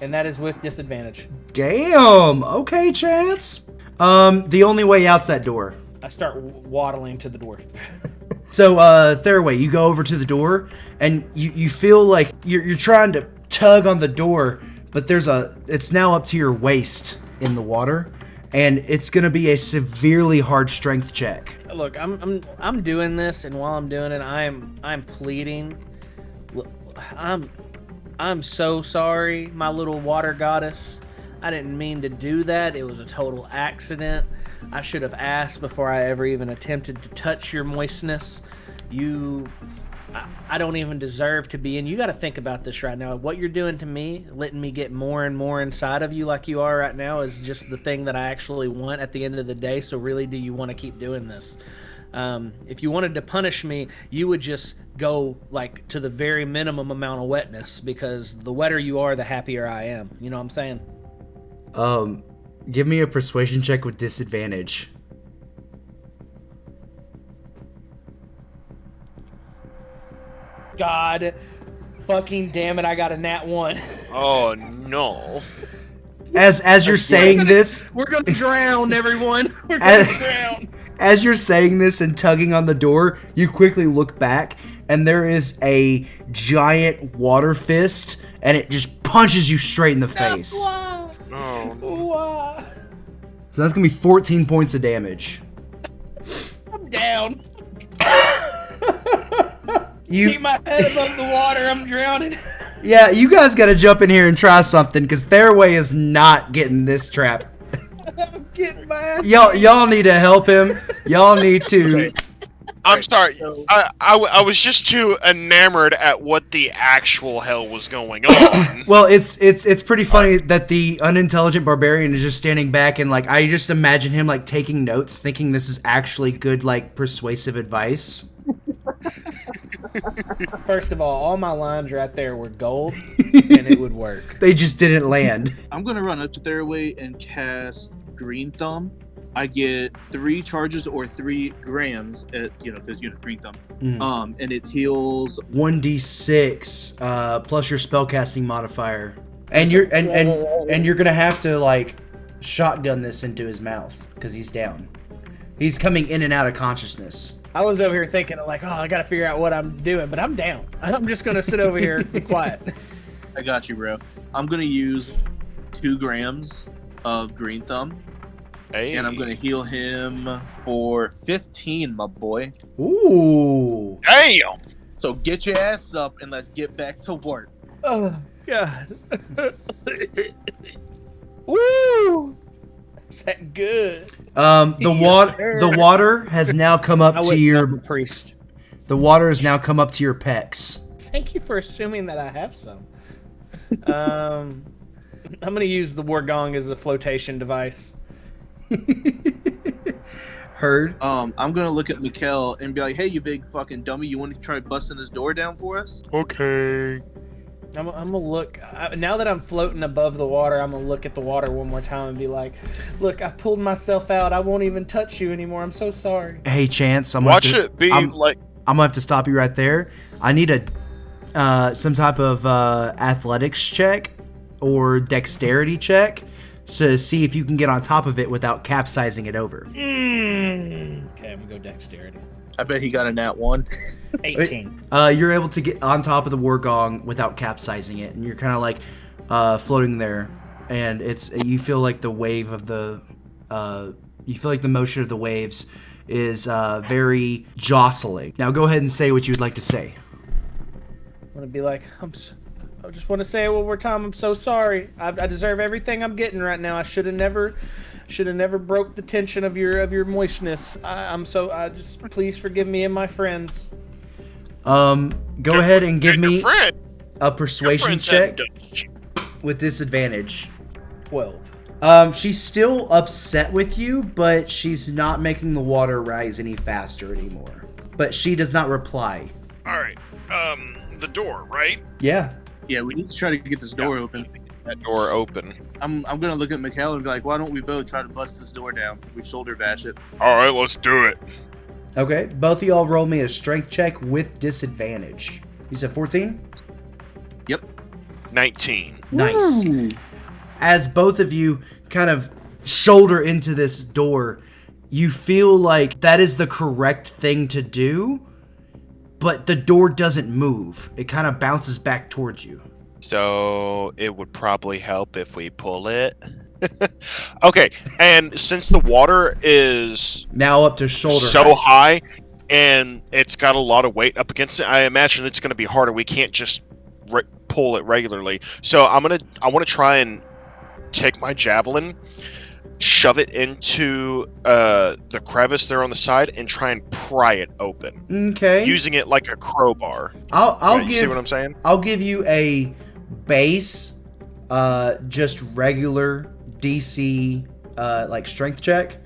And that is with disadvantage. Damn. Okay, Chance. The only way out's that door. I start waddling to the door. So, Tharaway, you go over to the door, and you feel like you're trying to tug on the door, but it's now up to your waist in the water, and it's gonna be a severely hard strength check. Look, I'm doing this, and while I'm doing it, I'm pleading. Look, I'm so sorry, my little water goddess. I didn't mean to do that. It was a total accident. I should have asked before I ever even attempted to touch your moistness. I don't even deserve to be in. You got to think about this right now. What you're doing to me, letting me get more and more inside of you like you are right now, is just the thing that I actually want at the end of the day. So really, do you want to keep doing this? If you wanted to punish me, you would just go like to the very minimum amount of wetness, because the wetter you are, the happier I am. You know what I'm saying? Give me a persuasion check with disadvantage. God fucking damn it, I got a nat 1. Oh no. As you're saying this, We're gonna drown, everyone. We're As- gonna drown. as you're saying this and tugging on the door, you quickly look back, and there is a giant water fist, and it just punches you straight in the face. Oh. Wow. So that's gonna be 14 points of damage. I'm down. You, Keep my head above the water. I'm drowning. yeah, you guys gotta jump in here and try something, because Tharaway is not getting this trap. I'm getting my ass. Y'all need to help him. Y'all need to. I'm sorry. I was just too enamored at what the actual hell was going on. Well, it's pretty funny that the unintelligent barbarian is just standing back, and like I just imagine him like taking notes, thinking this is actually good, like persuasive advice. First of all my lines right there were gold, and it would work. They just didn't land. I'm gonna run up to Tharaway and cast Green Thumb. I get 3 charges or 3 grams at because Green Thumb. Mm. And it heals. 1d6 plus your spellcasting modifier, and you're gonna have to like shotgun this into his mouth because he's down. He's coming in and out of consciousness. I was over here thinking like, I gotta figure out what I'm doing, but I'm down. I'm just gonna sit over here and be quiet. I got you, bro. I'm gonna use 2 grams of Green Thumb, Hey. and I'm gonna heal him for 15, my boy. Ooh. Damn. So get your ass up and let's get back to work. Oh God. Woo! Is that good? The water has now come up I to wouldn't your help a priest. the water has now come up to your pecs. Thank you for assuming that I have some. I'm gonna use the Wargong as a flotation device. Heard. I'm gonna look at Mikkel and be like, "Hey, you big fucking dummy! You want to try busting this door down for us?" Okay. I'm gonna look now that I'm floating above the water. I'm gonna look at the water one more time and be like, "Look, I've pulled myself out. I won't even touch you anymore. I'm so sorry." Hey, Chance, Watch it be like. I'm gonna have to stop you right there. I need some type of athletics check or dexterity check to see if you can get on top of it without capsizing it over. Okay, I'm gonna go dexterity. I bet he got a nat 1. 18. You're able to get on top of the Wargong without capsizing it, and you're kind of like floating there, and you feel like the wave of the you feel like the motion of the waves is very jostling. Now go ahead and say what you'd like to say. gonna be like, I just want to say it one more time. I'm so sorry. I deserve everything I'm getting right now. I should have never broke the tension of your moistness. I just please forgive me and my friends. Go ahead and give me friend. a persuasion friends check hadn't done shit. with disadvantage. 12. She's still upset with you, but she's not making the water rise any faster anymore. But she does not reply. All right. The door, right? Yeah. Yeah, we need to try to get this door open. That door open. I'm gonna look at Mikhail and be like, why don't we both try to bust this door down? We shoulder bash it. All right, let's do it. Okay, both of y'all roll me a strength check with disadvantage. You said 14? Yep. 19. Nice. Ooh. As both of you kind of shoulder into this door, you feel like that is the correct thing to do, but the door doesn't move. It kind of bounces back towards you. So it would probably help if we pull it. Okay, and since the water is Now up to shoulder so height. high and it's got a lot of weight up against it, I imagine it's going to be harder. We can't just pull it regularly. So I want to try and take my javelin, shove it into the crevice there on the side, and try and pry it open. Okay. Using it like a crowbar. I'll you see what I'm saying? I'll give you a base, just regular DC, like strength check,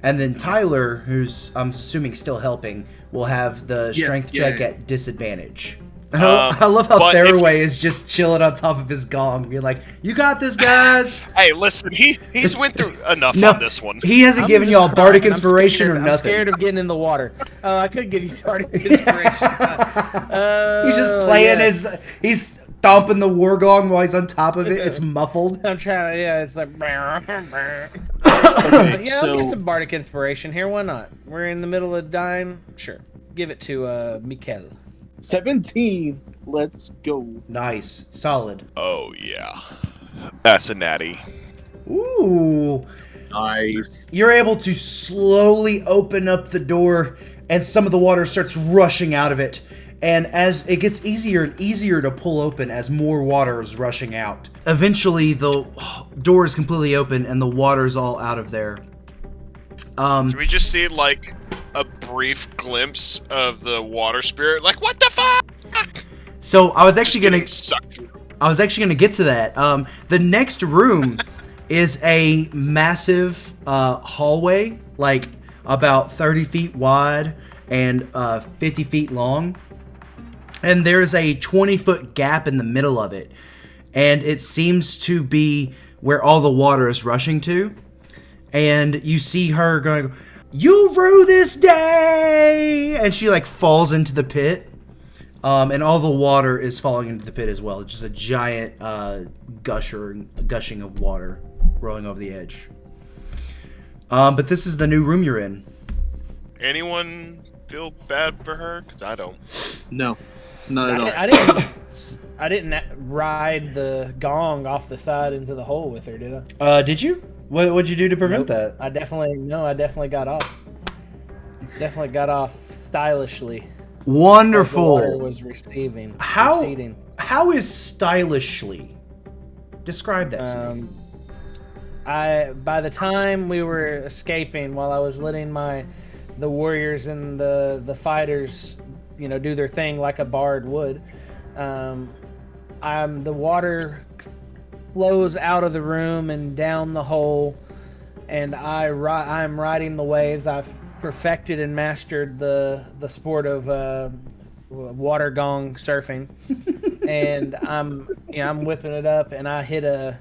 and then Tyler, who's I'm assuming still helping, will have the strength check at disadvantage. I love how Theraway is just chilling on top of his gong, being like, "You got this, guys." Hey, listen, he's went through enough No, on this one. He hasn't given y'all bardic inspiration or I'm nothing. scared of getting in the water. I could give you bardic inspiration. He's just playing he's stomping the war gong while he's on top of it. It's muffled. I'm trying to, it's like, Okay, I'll get so some bardic inspiration here. Why not? We're in the middle of dying. Sure. Give it to Mikkel. 17. Let's go. Nice, solid. Oh yeah, that's a natty. Ooh. Nice. You're able to slowly open up the door, and some of the water starts rushing out of it. And as it gets easier and easier to pull open as more water is rushing out, eventually the door is completely open and the water's all out of there. Do we just see like a brief glimpse of the water spirit? Like, what the fuck? So I was actually Getting gonna sucked through. get to that. The next room is a massive hallway, like about 30 feet wide and 50 feet long. And there's a 20-foot gap in the middle of it. And it seems to be where all the water is rushing to. And you see her going, "You'll rue this day!" And she like falls into the pit. And all the water is falling into the pit as well. It's just a giant gushing of water rolling over the edge. But this is the new room you're in. Anyone feel bad for her? Because I don't. No. Not at all. I didn't ride the gong off the side into the hole with her, did I? Did you? What'd you do to prevent that? I definitely got off. Definitely got off stylishly. Wonderful. The water was receding. How is stylishly? Describe that to me. By the time we were escaping, while I was letting the warriors and the fighters, do their thing like a bard would, the water flows out of the room and down the hole, and I'm riding the waves. I've perfected and mastered the sport of water gong surfing, and I'm whipping it up, and I hit a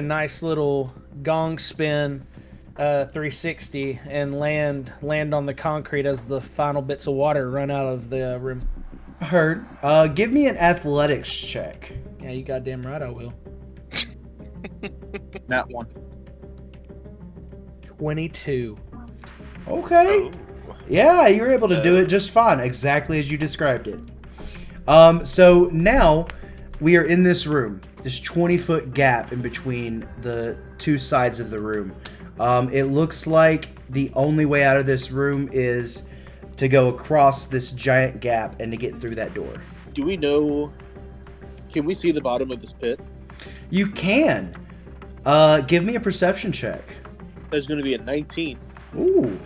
nice little gong spin 360 and land on the concrete as the final bits of water run out of the room. Heard. Give me an athletics check. Yeah, you goddamn right I will. That one. 22. Okay. Oh. Yeah, you're able to do it just fine, exactly as you described it. So now we are in this room, this 20-foot gap in between the two sides of the room. It looks like the only way out of this room is to go across this giant gap and to get through that door. Do we know? Can we see the bottom of this pit? You can. Give me a perception check. There's going to be a 19. Ooh.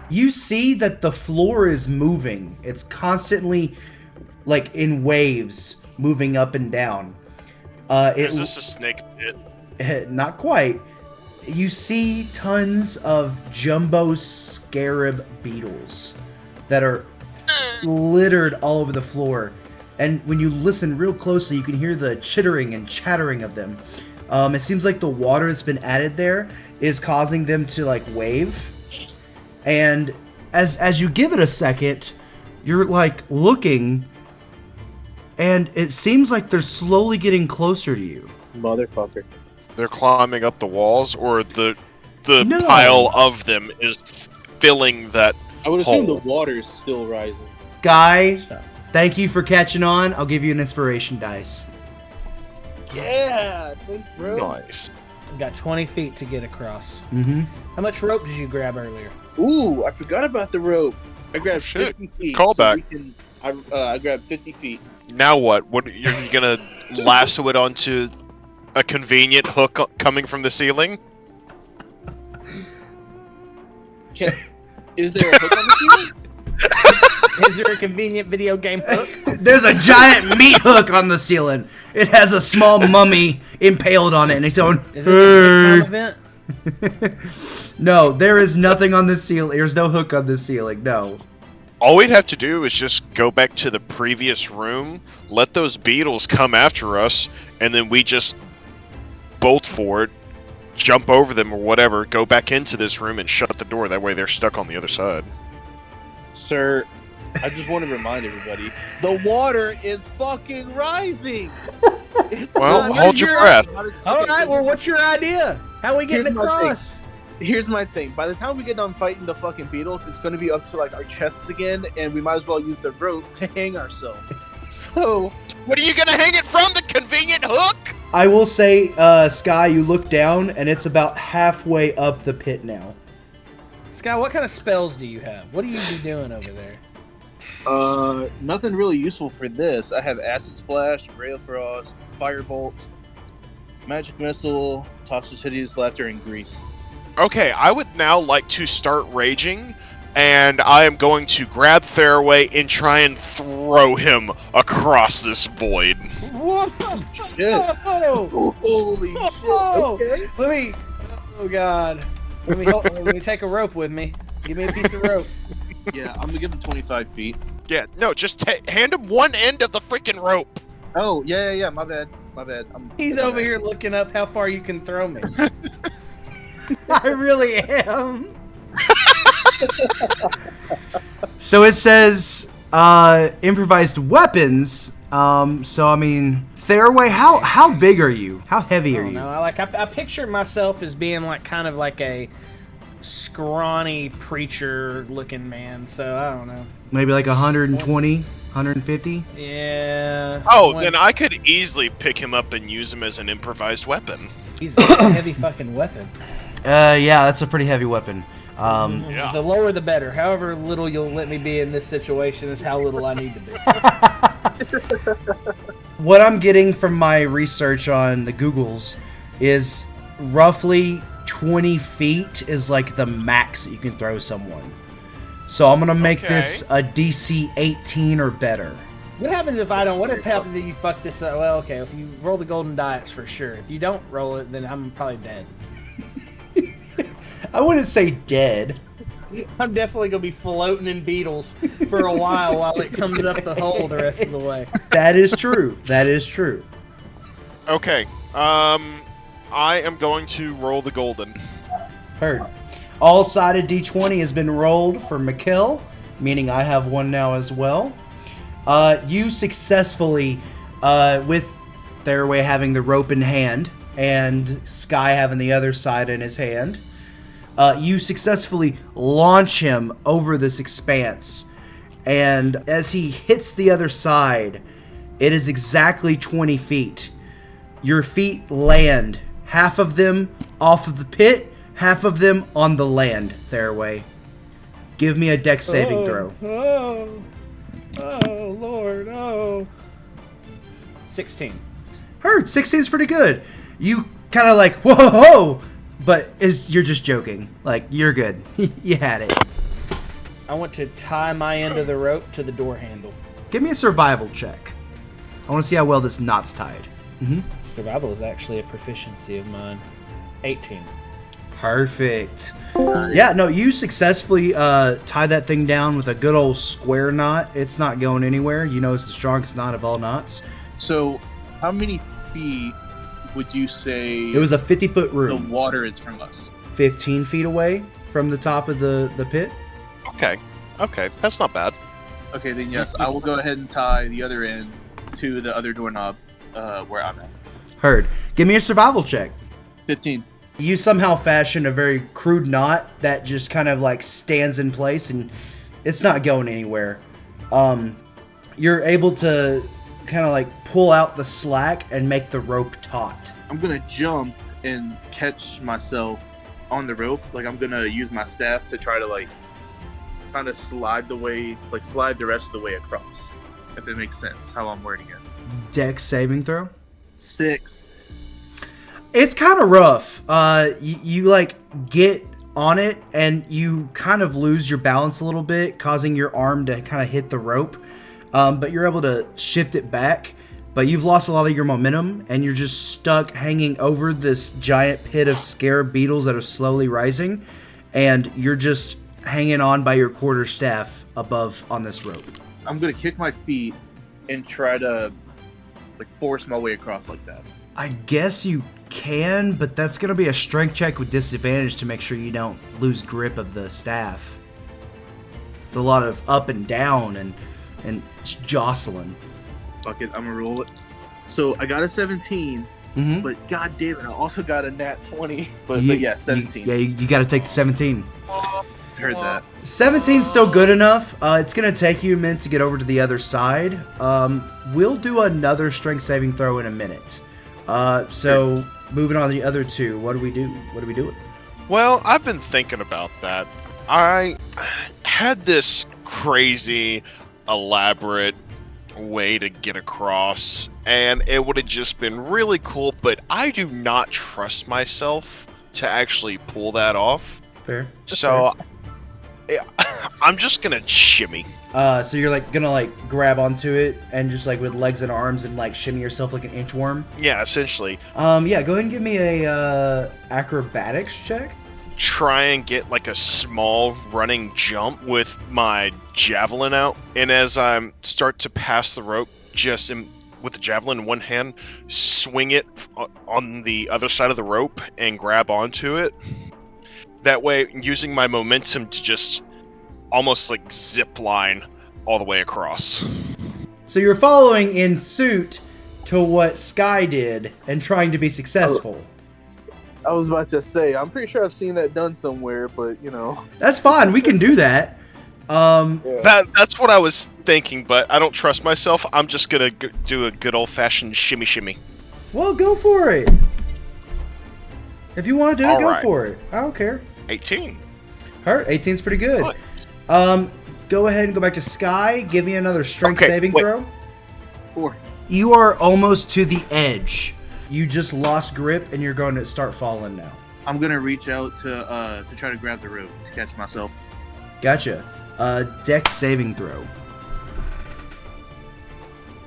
You see that the floor is moving. It's constantly, like, in waves, moving up and down. Is this a snake pit? Not quite. You see tons of jumbo scarab beetles that are littered all over the floor. And when you listen real closely, you can hear the chittering and chattering of them. It seems like the water that's been added there is causing them to, like, wave. And as you give it a second, you're, like, looking, and it seems like they're slowly getting closer to you. Motherfucker. They're climbing up the walls, or the No. pile of them is filling that I would assume hole? the water is still rising. Guy, thank you for catching on. I'll give you an inspiration dice. Yeah, thanks, bro. Nice. I've got 20 feet to get across. Mm-hmm. How much rope did you grab earlier? Ooh, I forgot about the rope. I grabbed Oh, shit. 50 feet. Call so back. we can- I grabbed 50 feet. Now what? What you're gonna lasso it onto a convenient hook coming from the ceiling? Is there a hook on the ceiling? Is there a convenient video game hook? There's a giant meat hook on the ceiling. It has a small mummy impaled on it, and it's going. Is it a big time event? No, there is nothing on the ceiling. There's no hook on the ceiling. No. All we'd have to do is just go back to the previous room, let those beetles come after us, and then we just bolt for it, jump over them or whatever, go back into this room and shut the door. That way they're stuck on the other side. Sir, I just want to remind everybody, the water is fucking rising. It's Well, not- hold your breath. All right, well, what's your idea? How are we getting Here's my across? Here's my thing. By the time we get done fighting the fucking beetles, it's going to be up to like our chests again, and we might as well use the rope to hang ourselves. So, What are you gonna hang it from? The convenient hook? I will say, Sky, you look down, and it's about halfway up the pit now. Sky, what kind of spells do you have? What do you be doing over there? nothing really useful for this. I have acid splash, ray of frost, firebolt, magic missile, tosses hideous laughter, and grease. Okay, I would now like to start raging, and I am going to grab Fairway and try and throw him across this void. Whoa! Shit. Whoa! Holy Whoa! shit. Okay. Let me. Oh God! Let me take a rope with me. Give me a piece of rope. Yeah, I'm gonna give him 25 feet. Yeah, no, just hand him one end of the freaking rope. Oh, yeah, my bad. He's over here looking up how far you can throw me. I really am. So it says improvised weapons. So I mean, Fairway, how big are you? How heavy I are don't you? know. I picture myself as being like kind of like a scrawny preacher-looking man. So I don't know. Maybe like 120, 150. Yeah. Oh, One- then I could easily pick him up and use him as an improvised weapon. He's a heavy fucking weapon. Yeah, that's a pretty heavy weapon. Yeah. The lower the better. However little you'll let me be in this situation is how little I need to be. What I'm getting from my research on the Googles is roughly 20 feet is like the max that you can throw someone. So I'm gonna make this a DC 18 or better. What happens if I don't? What if happens if you fuck this up? Well, okay, if you roll the golden die, it's for sure. If you don't roll it, then I'm probably dead. I wouldn't say dead. I'm definitely gonna be floating in beetles for a while it comes up the hole the rest of the way. That is true. That is true. Okay, I am going to roll the golden. Heard. All-sided D20 has been rolled for Mikkel, meaning I have one now as well. You successfully, with Fairway having the rope in hand and Sky having the other side in his hand, you successfully launch him over this expanse. And as he hits the other side, it is exactly 20 feet. Your feet land, half of them off of the pit, half of them on the land, Fairway. Give me a dex saving throw. Oh, Lord, oh. 16. Heard 16 is pretty good. You kind of like whoa, whoa, whoa, but you're just joking. Like you're good. You had it. I want to tie my end of the rope to the door handle. Give me a survival check. I want to see how well this knot's tied. Survival is actually a proficiency of mine. 18. Perfect. Yeah, no, you successfully tie that thing down with a good old square knot. It's not going anywhere. You know it's the strongest knot of all knots. So, how many feet would you say It was a 50-foot the room. water is from us? 15 feet away from the top of the pit. Okay, that's not bad. Okay, then yes, I will go ahead and tie the other end to the other doorknob where I'm at. Heard. Give me a survival check. 15. You somehow fashion a very crude knot that just kind of like stands in place and it's not going anywhere. You're able to kind of like pull out the slack and make the rope taut. I'm gonna jump and catch myself on the rope. Like I'm gonna use my staff to try to like kind of slide the rest of the way across. If that makes sense, how I'm wording it. Dex saving throw. 6. It's kind of rough. You like get on it and you kind of lose your balance a little bit, causing your arm to kind of hit the rope. But you're able to shift it back. But you've lost a lot of your momentum and you're just stuck hanging over this giant pit of scarab beetles that are slowly rising. And you're just hanging on by your quarterstaff above on this rope. I'm gonna kick my feet and try to like force my way across like that. I guess you can, but that's going to be a strength check with disadvantage to make sure you don't lose grip of the staff. It's a lot of up and down and jostling. Fuck it, I'm gonna roll it. So I got a 17, but god damn it, I also got a nat 20. But yeah, 17. You got to take the 17. Heard that. 17's still good enough. It's going to take you a minute to get over to the other side. We'll do another strength saving throw in a minute. So moving on to the other two, what do we do? What are we doing? Well, I've been thinking about that. I had this crazy, elaborate way to get across, and it would have just been really cool, but I do not trust myself to actually pull that off. Fair. So I'm just gonna shimmy. So you're like gonna like grab onto it and just like with legs and arms and like shimmy yourself like an inchworm. Yeah, essentially. Yeah, go ahead and give me a acrobatics check. Try and get like a small running jump with my javelin out, and as I start to pass the rope, with the javelin in one hand, swing it on the other side of the rope and grab onto it. That way, using my momentum to just almost like zip line all the way across. So you're following in suit to what Sky did and trying to be successful. I was about to say, I'm pretty sure I've seen that done somewhere, but you know. That's fine. We can do that. That's what I was thinking, but I don't trust myself. I'm just gonna do a good old-fashioned shimmy shimmy. Well, go for it. If you want to do it, All go right. for it. I don't care. 18. Hurt. 18's pretty good. Go ahead and go back to Sky. Give me another strength Okay, saving wait. throw. 4. You are almost to the edge. You just lost grip and you're going to start falling now. I'm gonna reach out to try to grab the rope to catch myself. Gotcha. Dex saving throw.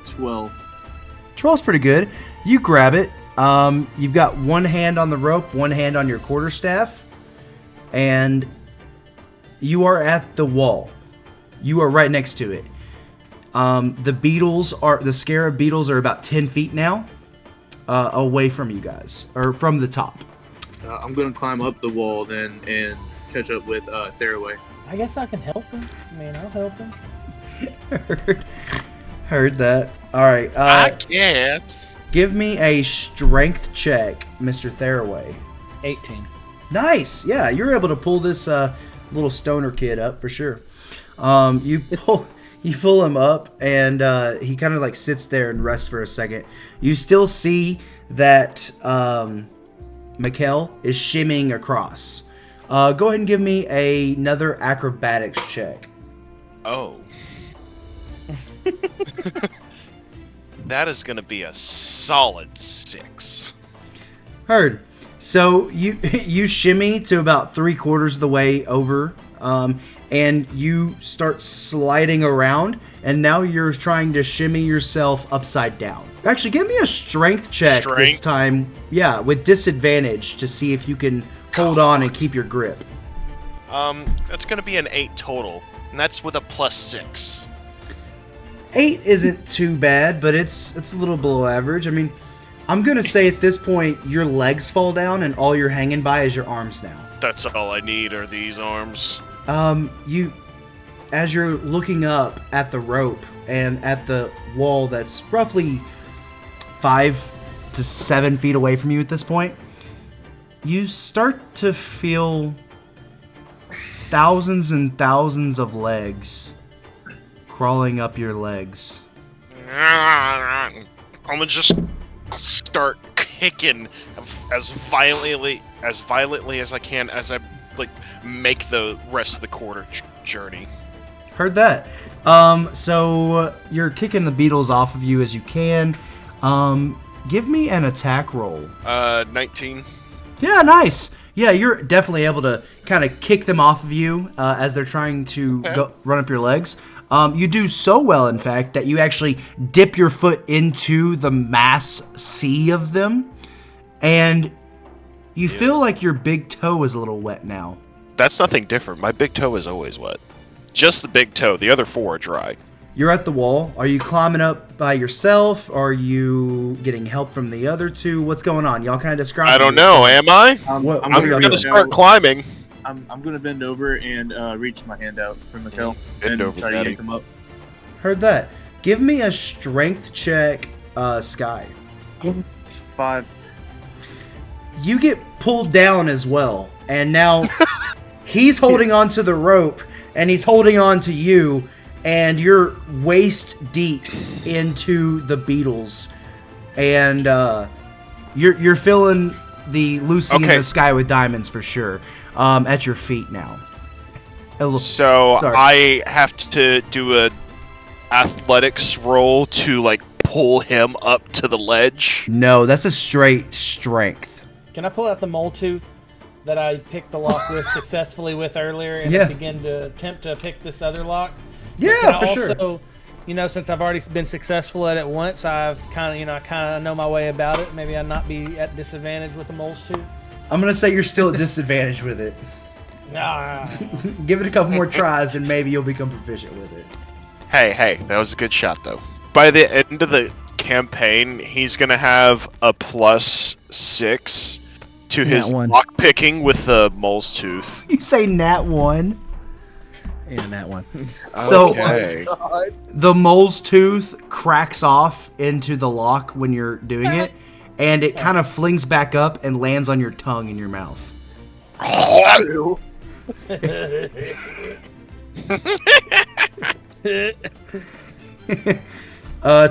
12. 12's pretty good. You grab it. You've got one hand on the rope, one hand on your quarterstaff, and you are at the wall. You are right next to it. The scarab beetles are about 10 feet now, away from you guys, or from the top. I'm gonna climb up the wall then and catch up with Theraway. I guess I can help him. I mean, I'll help him. Heard that. All right. I guess. Give me a strength check, Mr. Theraway. 18. Nice. Yeah, you're able to pull this little stoner kid up for sure. You pull him up, and he kind of like sits there and rests for a second. You still see that Mikkel is shimmying across. Go ahead and give me another acrobatics check. Oh. That is going to be a solid 6. Heard. So you you shimmy to about 3/4 of the way over, and you start sliding around, and now you're trying to shimmy yourself upside down. Actually, give me a strength check this time. Yeah, with disadvantage to see if you can hold on and keep your grip. That's going to be an 8 total, and that's with a +6. 8 isn't too bad, but it's a little below average. I mean, I'm gonna say at this point your legs fall down and all you're hanging by is your arms now. That's all I need are these arms. You, as you're looking up at the rope and at the wall that's roughly 5 to 7 feet away from you at this point, you start to feel thousands and thousands of legs crawling up your legs. I'm gonna just start kicking as violently as I can as I make the rest of the quarter journey. Heard that. So you're kicking the beetles off of you as you can. Give me an attack roll. 19. Yeah, nice. Yeah, you're definitely able to kind of kick them off of you as they're trying to run up your legs. You do so well, in fact, that you actually dip your foot into the mass sea of them, and you feel like your big toe is a little wet now. That's nothing different. My big toe is always wet. Just the big toe. The other 4 are dry. You're at the wall. Are you climbing up by yourself? Are you getting help from the other 2? What's going on? Y'all kind of describe. I don't know. Am I? I'm I'm gonna start climbing. I'm gonna bend over and reach my hand out for Mikkel Bend and over, try to Daddy. yank him up. Heard that. Give me a strength check, Sky. 5. You get pulled down as well, and now he's holding onto the rope, and he's holding on to you, and you're waist deep into the beetles, and you're feeling the Lucy in the Sky with Diamonds for sure at your feet now. So sorry. I have to do a athletics roll to pull him up to the ledge. No, that's a straight strength. Can I pull out the mole tooth that I picked the lock with successfully with earlier and Yeah. begin to attempt to pick this other lock? Yeah, for sure. Also, since I've already been successful at it once, I've kind of know my way about it. Maybe I'd not be at disadvantage with the mole's tooth. I'm gonna say you're still at disadvantage with it. Nah. Give it a couple more tries, and maybe you'll become proficient with it. Hey, that was a good shot though. By the end of the campaign, he's gonna have a +6 to his one. lock picking with the mole's tooth. You say nat 1. Yeah, that one. So Okay. the mole's tooth cracks off into the lock when you're doing it, and it kind of flings back up and lands on your tongue in your mouth.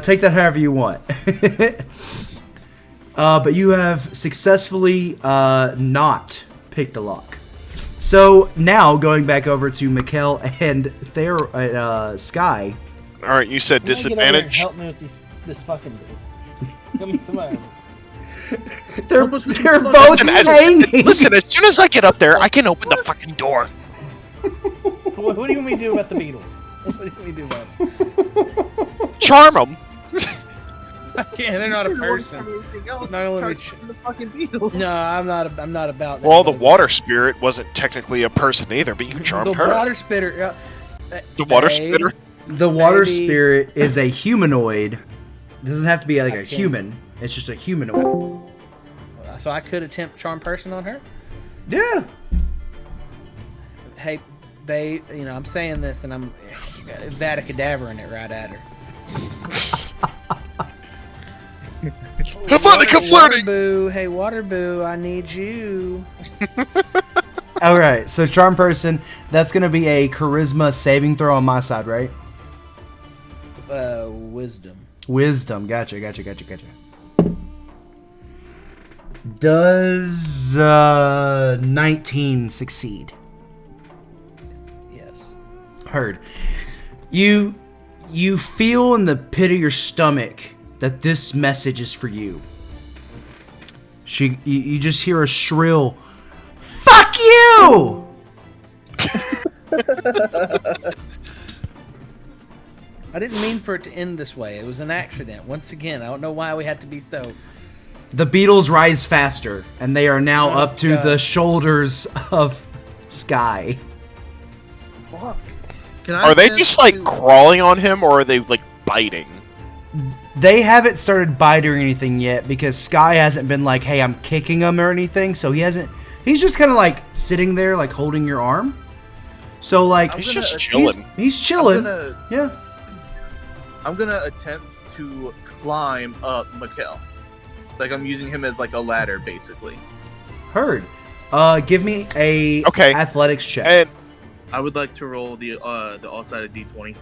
Take that however you want. But you have successfully not picked a lock. So now going back over to Mikkel and Sky. All right, you said disadvantage. Help me with this fucking dude. Come on, somebody. They're Help us with both Listen, hanging. listen, as soon as I get up there, I can open the fucking door. What do you want me to do about the Beatles? What do you want me to do about it? Charm them. I can't. They're not a person. Else, Not only the fucking Beatles. No, I'm not about that. Well, the water spirit wasn't technically a person either, but you charmed The her. water spitter. The water babe. spitter. The water Maybe. spirit is a humanoid. It doesn't have to be like a Okay. human. It's just a humanoid. So I could attempt charm person on her. Yeah. Hey, babe. I'm saying this, and I'm Vada-cadavering it right at her. Vodka flirting. Water boo. Hey, water boo. I need you. All right. So charm person. That's gonna be a charisma saving throw on my side, right? Wisdom. Wisdom. Gotcha. Does 19 succeed? Yes. Heard. You feel in the pit of your stomach that this message is for you. You just hear a shrill, "Fuck you!" I didn't mean for it to end this way. It was an accident. Once again, I don't know why we had to be so. The beetles rise faster, and they are now up to the shoulders of Sky. Fuck. Can I Are they attempt just like to- crawling on him, or are they like biting? They haven't started biting or anything yet because Sky hasn't been like, "Hey, I'm kicking him" or anything. So he hasn't. He's just kind of like sitting there, like holding your arm. So like He's gonna- just chilling. he's chilling. Yeah. I'm gonna attempt to climb up Mikkel. Like I'm using him as like a ladder, basically. Heard. Give me a athletics check. And I would like to roll the all-sided d20.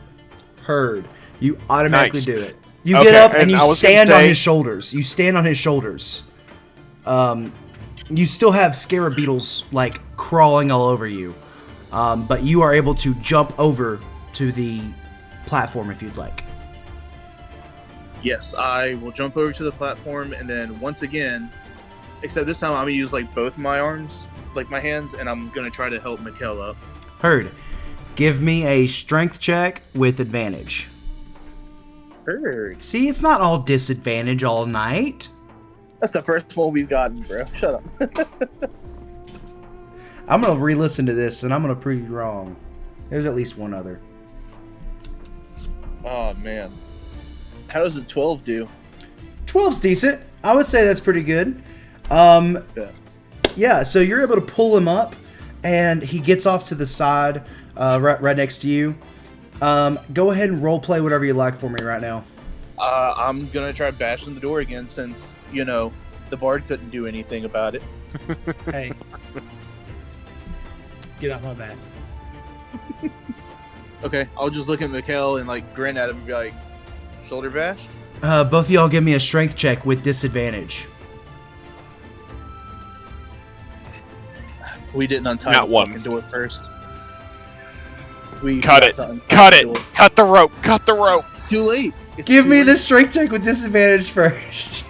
Heard. You automatically Nice. do it. You Okay, get up and and you I was gonna stand on say- his shoulders. You stand on his shoulders. You still have scarab beetles like crawling all over you, but you are able to jump over to the platform if you'd like. Yes, I will jump over to the platform, and then once again, except this time I'm gonna use like both my arms, like my hands, and I'm gonna try to help Mikkel up. Heard. Give me a strength check with advantage. Heard. See, it's not all disadvantage all night. That's the first one we've gotten, bro. Shut up. I'm gonna re-listen to this and I'm gonna prove you wrong. There's at least one other. Oh man, how does a 12 do? 12's decent. I would say that's pretty good. Yeah, so you're able to pull him up, and he gets off to the side, right next to you. Go ahead and role play whatever you like for me right now. I'm gonna try bashing the door again since the bard couldn't do anything about it. Hey. Get off my back. Okay, I'll just look at Mikkel and like grin at him and be like, "Shoulder bash." Both of y'all give me a strength check with disadvantage. We didn't untie Not the one. fucking door first. We Cut it. forgot to untie Cut the it. door. Cut the rope. Cut the rope. It's too late. It's Give too me late. the strength check with disadvantage first.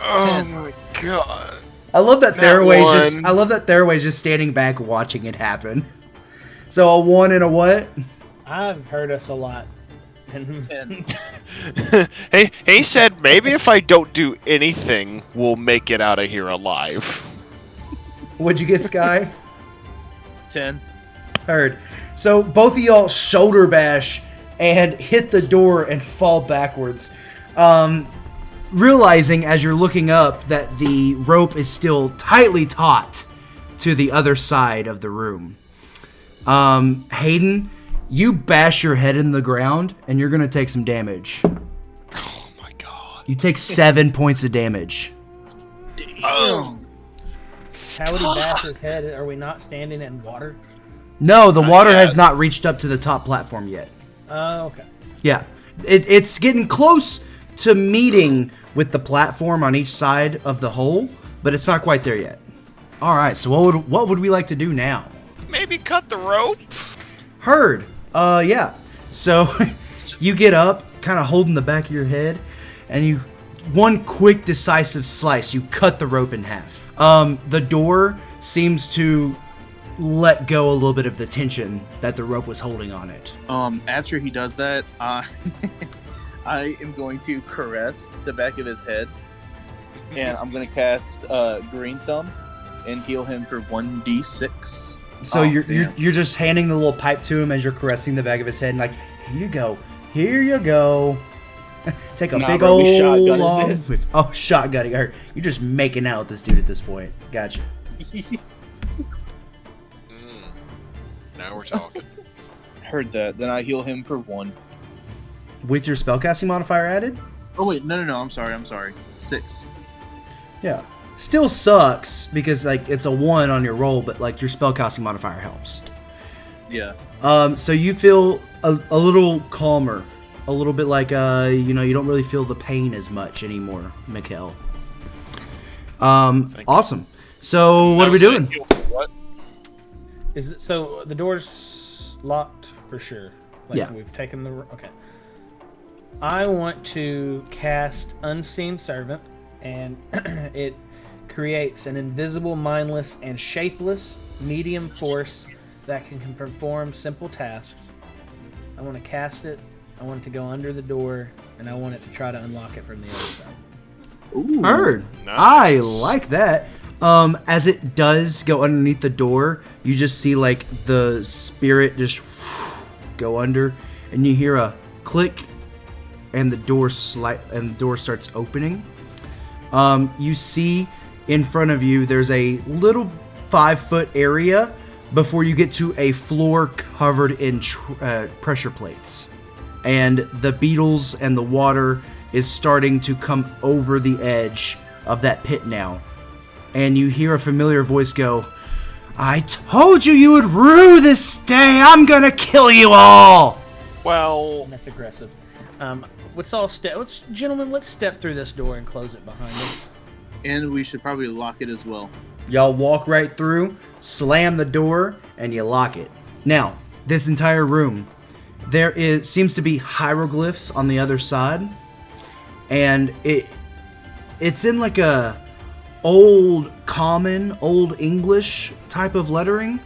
Oh my god. I love that That Theraway's just standing back watching it happen. So a 1 and a what? I've heard us a lot. And And he said maybe if I don't do anything, we'll make it out of here alive. What'd you get, Sky? 10. Heard. So both of y'all shoulder bash and hit the door and fall backwards. Realizing as you're looking up that the rope is still tightly taut to the other side of the room. Hayden, you bash your head in the ground and you're going to take some damage. Oh my god. You take 7 points of damage. Oh. how would he bash his head? Are we not standing in water? No, the water yet. has not reached up to the top platform yet. Oh, okay. Yeah, it's getting close to meeting with the platform on each side of the hole, but it's not quite there yet. All right, so what would we like to do now? Maybe cut the rope. Heard. Yeah. So you get up, kind of holding the back of your head, and you one quick decisive slice, you cut the rope in half. The door seems to let go a little bit of the tension that the rope was holding on it. After he does that, I am going to caress the back of his head, and I'm going to cast Green Thumb and heal him for 1d6. So Oh, you're damn. just handing the little pipe to him as you're caressing the back of his head, and like, here you go. Take a Nah, big bro, we old shotgunning long this. whiff. Oh, shotgunning. Or you're just making out with this dude at this point. Gotcha. Now we're talking. Heard that. Then I heal him for 1. With your spellcasting modifier added? Oh wait, no, I'm sorry. 6. Yeah. Still sucks because like it's a 1 on your roll, but like your spellcasting modifier helps. Yeah. So you feel a little calmer, a little bit like you don't really feel the pain as much anymore, Mikkel. Thank you. Awesome. So what are we doing? What? Is it so? The door's locked for sure. Like Yeah. We've taken the. Okay. I want to cast Unseen Servant, and it creates an invisible, mindless, and shapeless medium force that can perform simple tasks. I want to cast it, I want it to go under the door, and I want it to try to unlock it from the other side. Ooh. Heard. Nice. I like that. As it does go underneath the door, you just see like the spirit just go under, and you hear a click, and the door starts opening. You see in front of you there's a little 5-foot area before you get to a floor covered in pressure plates, and the beetles and the water is starting to come over the edge of that pit now. And you hear a familiar voice go, "I told you you would rue this day! I'm gonna kill you all!" Well, And that's aggressive. Gentlemen, let's step through this door and close it behind us. And we should probably lock it as well. Y'all walk right through, slam the door, and you lock it. Now, this entire room, seems to be hieroglyphs on the other side, and it's in like a old English type of lettering.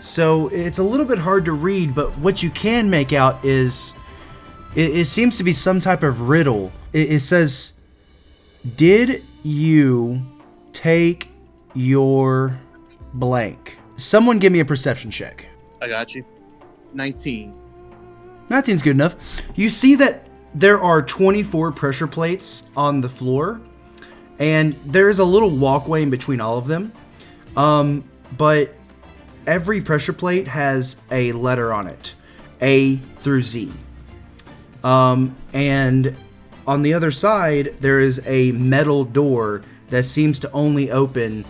So it's a little bit hard to read, but what you can make out is it seems to be some type of riddle. It says, "Did you take your blank?" Someone give me a perception check. I got you. 19. 19's good enough. You see that there are 24 pressure plates on the floor, and there's a little walkway in between all of them. But every pressure plate has a letter on it, A through Z. And on the other side, there is a metal door that seems to only open,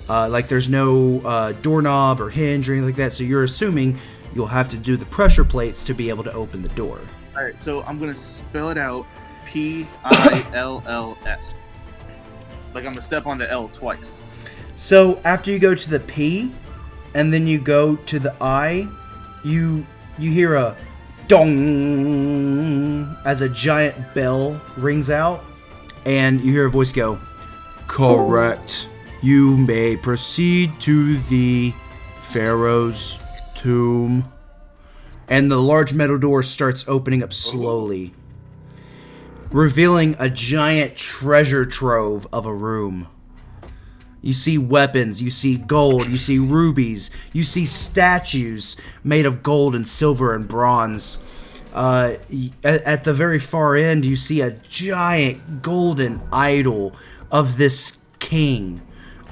like there's no doorknob or hinge or anything like that. So you're assuming you'll have to do the pressure plates to be able to open the door. All right, so I'm going to spell it out. Pills. Like I'm going to step on the L twice. So after you go to the P, and then you go to the I, you hear a dong as a giant bell rings out, and you hear a voice go, "Correct. You may proceed to the Pharaoh's tomb." And the large metal door starts opening up slowly, revealing a giant treasure trove of a room. You see weapons, you see gold, you see rubies, you see statues made of gold and silver and bronze. At the very far end, you see a giant golden idol of this king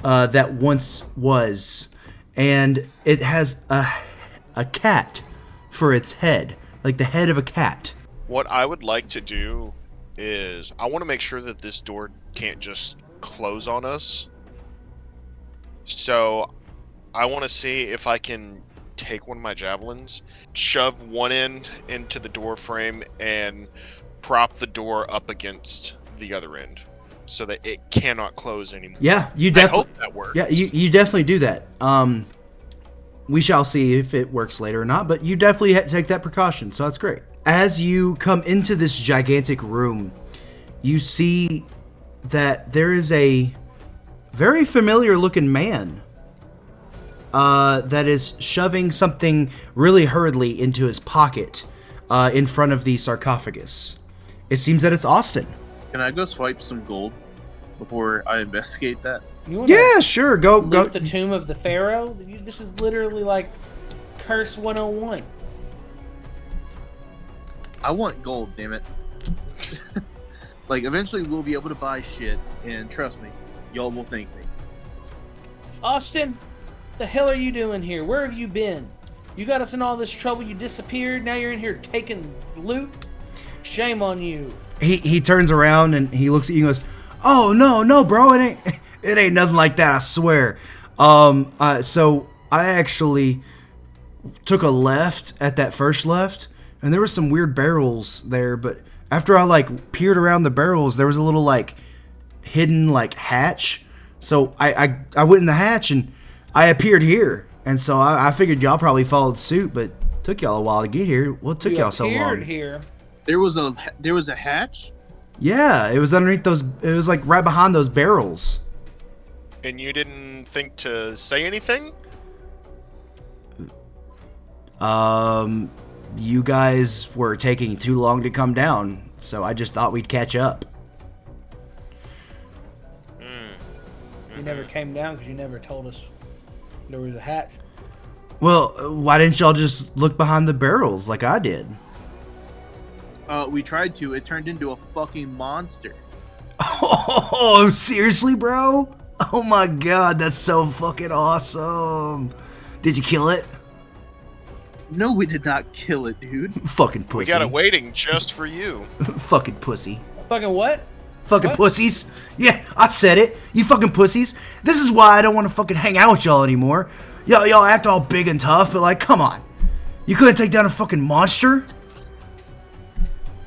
that once was. And it has a cat for its head, like the head of a cat. what I would like to do is I want to make sure that this door can't just close on us. So I want to see if I can take one of my javelins, shove one end into the door frame, and prop the door up against the other end so that it cannot close anymore. Yeah, you I definitely. hope that works. Yeah, you definitely do that. We shall see if it works later or not, but you definitely take that precaution, so that's great. As you come into this gigantic room, you see that there is a very familiar looking man that is shoving something really hurriedly into his pocket in front of the sarcophagus. It seems that it's Austin. Can I go swipe some gold before I investigate that? You wanna Yeah, sure. Go. loot the tomb of the pharaoh? This is literally like Curse 101. I want gold, damn it. Like, eventually we'll be able to buy shit, and trust me, y'all will thank me. Austin, the hell are you doing here? Where have you been? You got us in all this trouble. You disappeared. Now you're in here taking loot. Shame on you. He turns around and he looks at you and goes, "Oh no, bro, it ain't nothing like that, I swear." So I actually took a left at that first left, and there were some weird barrels there, but after I peered around the barrels, there was a little hidden hatch. So I went in the hatch and I appeared here, and so I figured y'all probably followed suit, but took y'all a while to get here. What took y'all so long? Here. There was a hatch. Yeah, it was underneath those. It was like right behind those barrels. And you didn't think to say anything? You guys were taking too long to come down, so I just thought we'd catch up. You never came down because you never told us there was a hatch. Well, why didn't y'all just look behind the barrels like I did? We tried to. It turned into a fucking monster. Oh, seriously, bro? Oh my god, that's so fucking awesome. Did you kill it? No, we did not kill it, dude. Fucking pussy. We got it waiting just for you. Fucking pussy. Fucking what? Fucking What? pussies. Yeah, I said it. You fucking pussies. This is why I don't want to fucking hang out with y'all anymore. Y'all act all big and tough, but like, come on. You couldn't take down a fucking monster?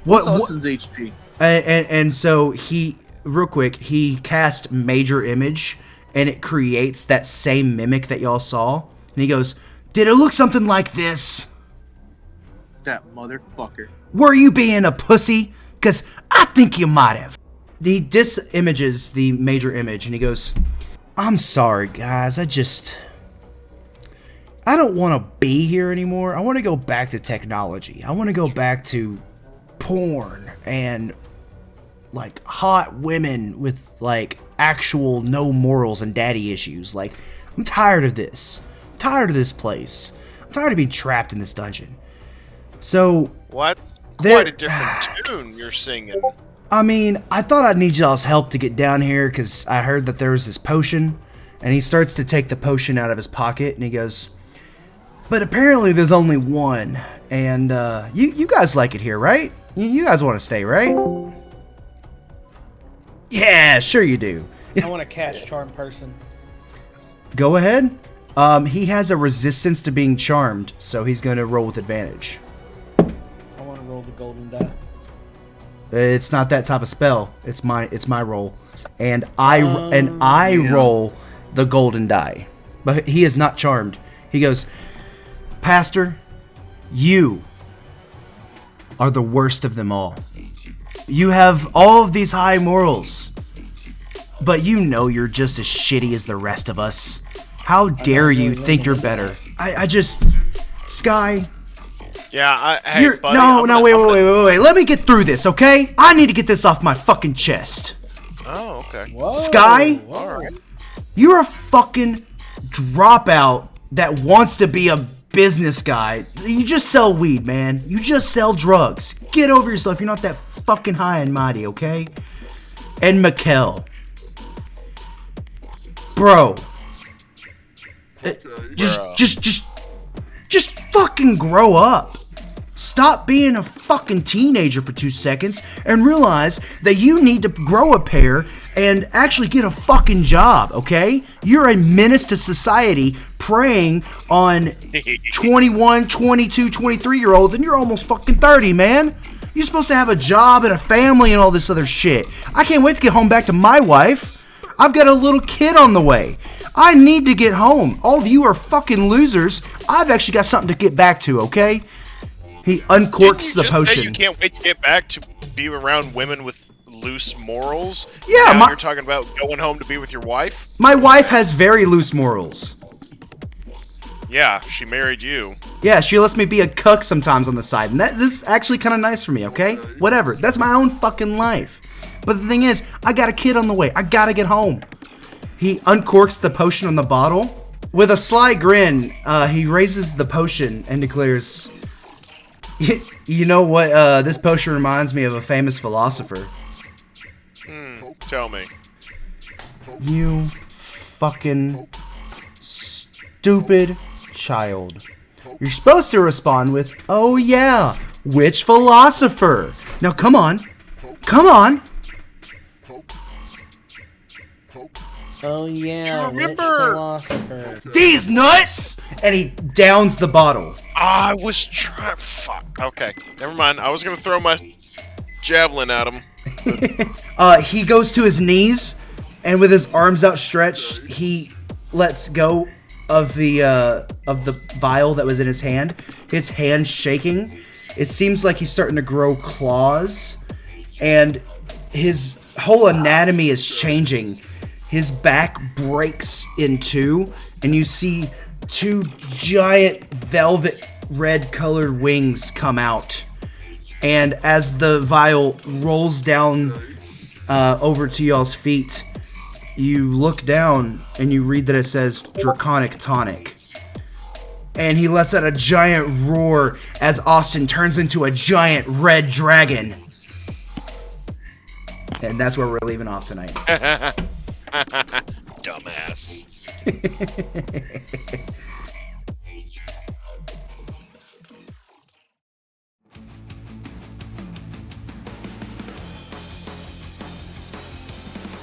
What's What? Austin's HP? And so he, real quick, he cast Major Image, and it creates that same mimic that y'all saw. And he goes, did it look something like this? That motherfucker. Were you being a pussy? Because I think you might have. He dis-images the Major Image, and he goes, I'm sorry, guys, I don't want to be here anymore. I want to go back to technology. I want to go back to porn and like hot women with like actual no morals and daddy issues. Like, I'm tired of this. I'm tired of this place. I'm tired of being trapped in this dungeon. So, What? There- Quite a different tune you're singing. I mean, I thought I'd need y'all's help to get down here because I heard that there was this potion. And he starts to take the potion out of his pocket and he goes, but apparently there's only one. And you guys like it here, right? You guys want to stay, right? Yeah, sure you do. I want to cast Charm Person. Go ahead. He has a resistance to being charmed, so he's going to roll with advantage. I want to roll the golden die. It's not that type of spell. It's my roll, and I roll the golden die. But he is not charmed. He goes, Pastor, you are the worst of them all. You have all of these high morals, but you know you're just as shitty as the rest of us. How dare you think you're better? I just, Sky. Yeah, hey, buddy. Wait. Let me get through this, okay? I need to get this off my fucking chest. Oh, okay. Whoa. Sky? Alright. You're a fucking dropout that wants to be a business guy. You just sell weed, man. You just sell drugs. Get over yourself. You're not that fucking high and mighty, okay? And Mikkel. Bro. Just fucking grow up. Stop being a fucking teenager for 2 seconds and realize that you need to grow a pair and actually get a fucking job, okay? You're a menace to society preying on 21, 22, 23-year-olds and you're almost fucking 30, man. You're supposed to have a job and a family and all this other shit. I can't wait to get home back to my wife. I've got a little kid on the way. I need to get home. All of you are fucking losers. I've actually got something to get back to, okay? He uncorks the potion. You can't wait to get back to be around women with loose morals. Yeah, now you're talking about going home to be with your wife. My wife has very loose morals. Yeah, she married you. Yeah, she lets me be a cuck sometimes on the side, and this is actually kind of nice for me, okay? Whatever. That's my own fucking life. But the thing is, I got a kid on the way. I gotta get home. He uncorks the potion on the bottle. With a sly grin, he raises the potion and declares, you know what, this potion reminds me of a famous philosopher. Tell me. You fucking stupid child. You're supposed to respond with, oh yeah, which philosopher? Now come on. Come on. Oh yeah, You remember- which philosopher? These nuts! And he downs the bottle. I was trying. Fuck. Okay, never mind. I was gonna throw my javelin at him. He goes to his knees, and with his arms outstretched, he lets go of the vial that was in his hand. His hand shaking, it seems like he's starting to grow claws, and his whole anatomy is changing. His back breaks in two, and you see two giant velvet red colored wings come out. And as the vial rolls down over to y'all's feet, you look down and you read that it says Draconic Tonic. And he lets out a giant roar as Austin turns into a giant red dragon. And that's where we're leaving off tonight. Dumbass.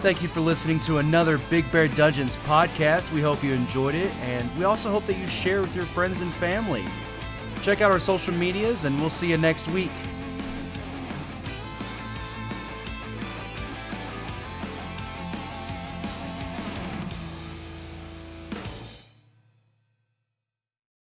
Thank you for listening to another Big Bear Dungeons podcast. We hope you enjoyed it, and we also hope that you share with your friends and family. Check out our social medias, and we'll see you next week.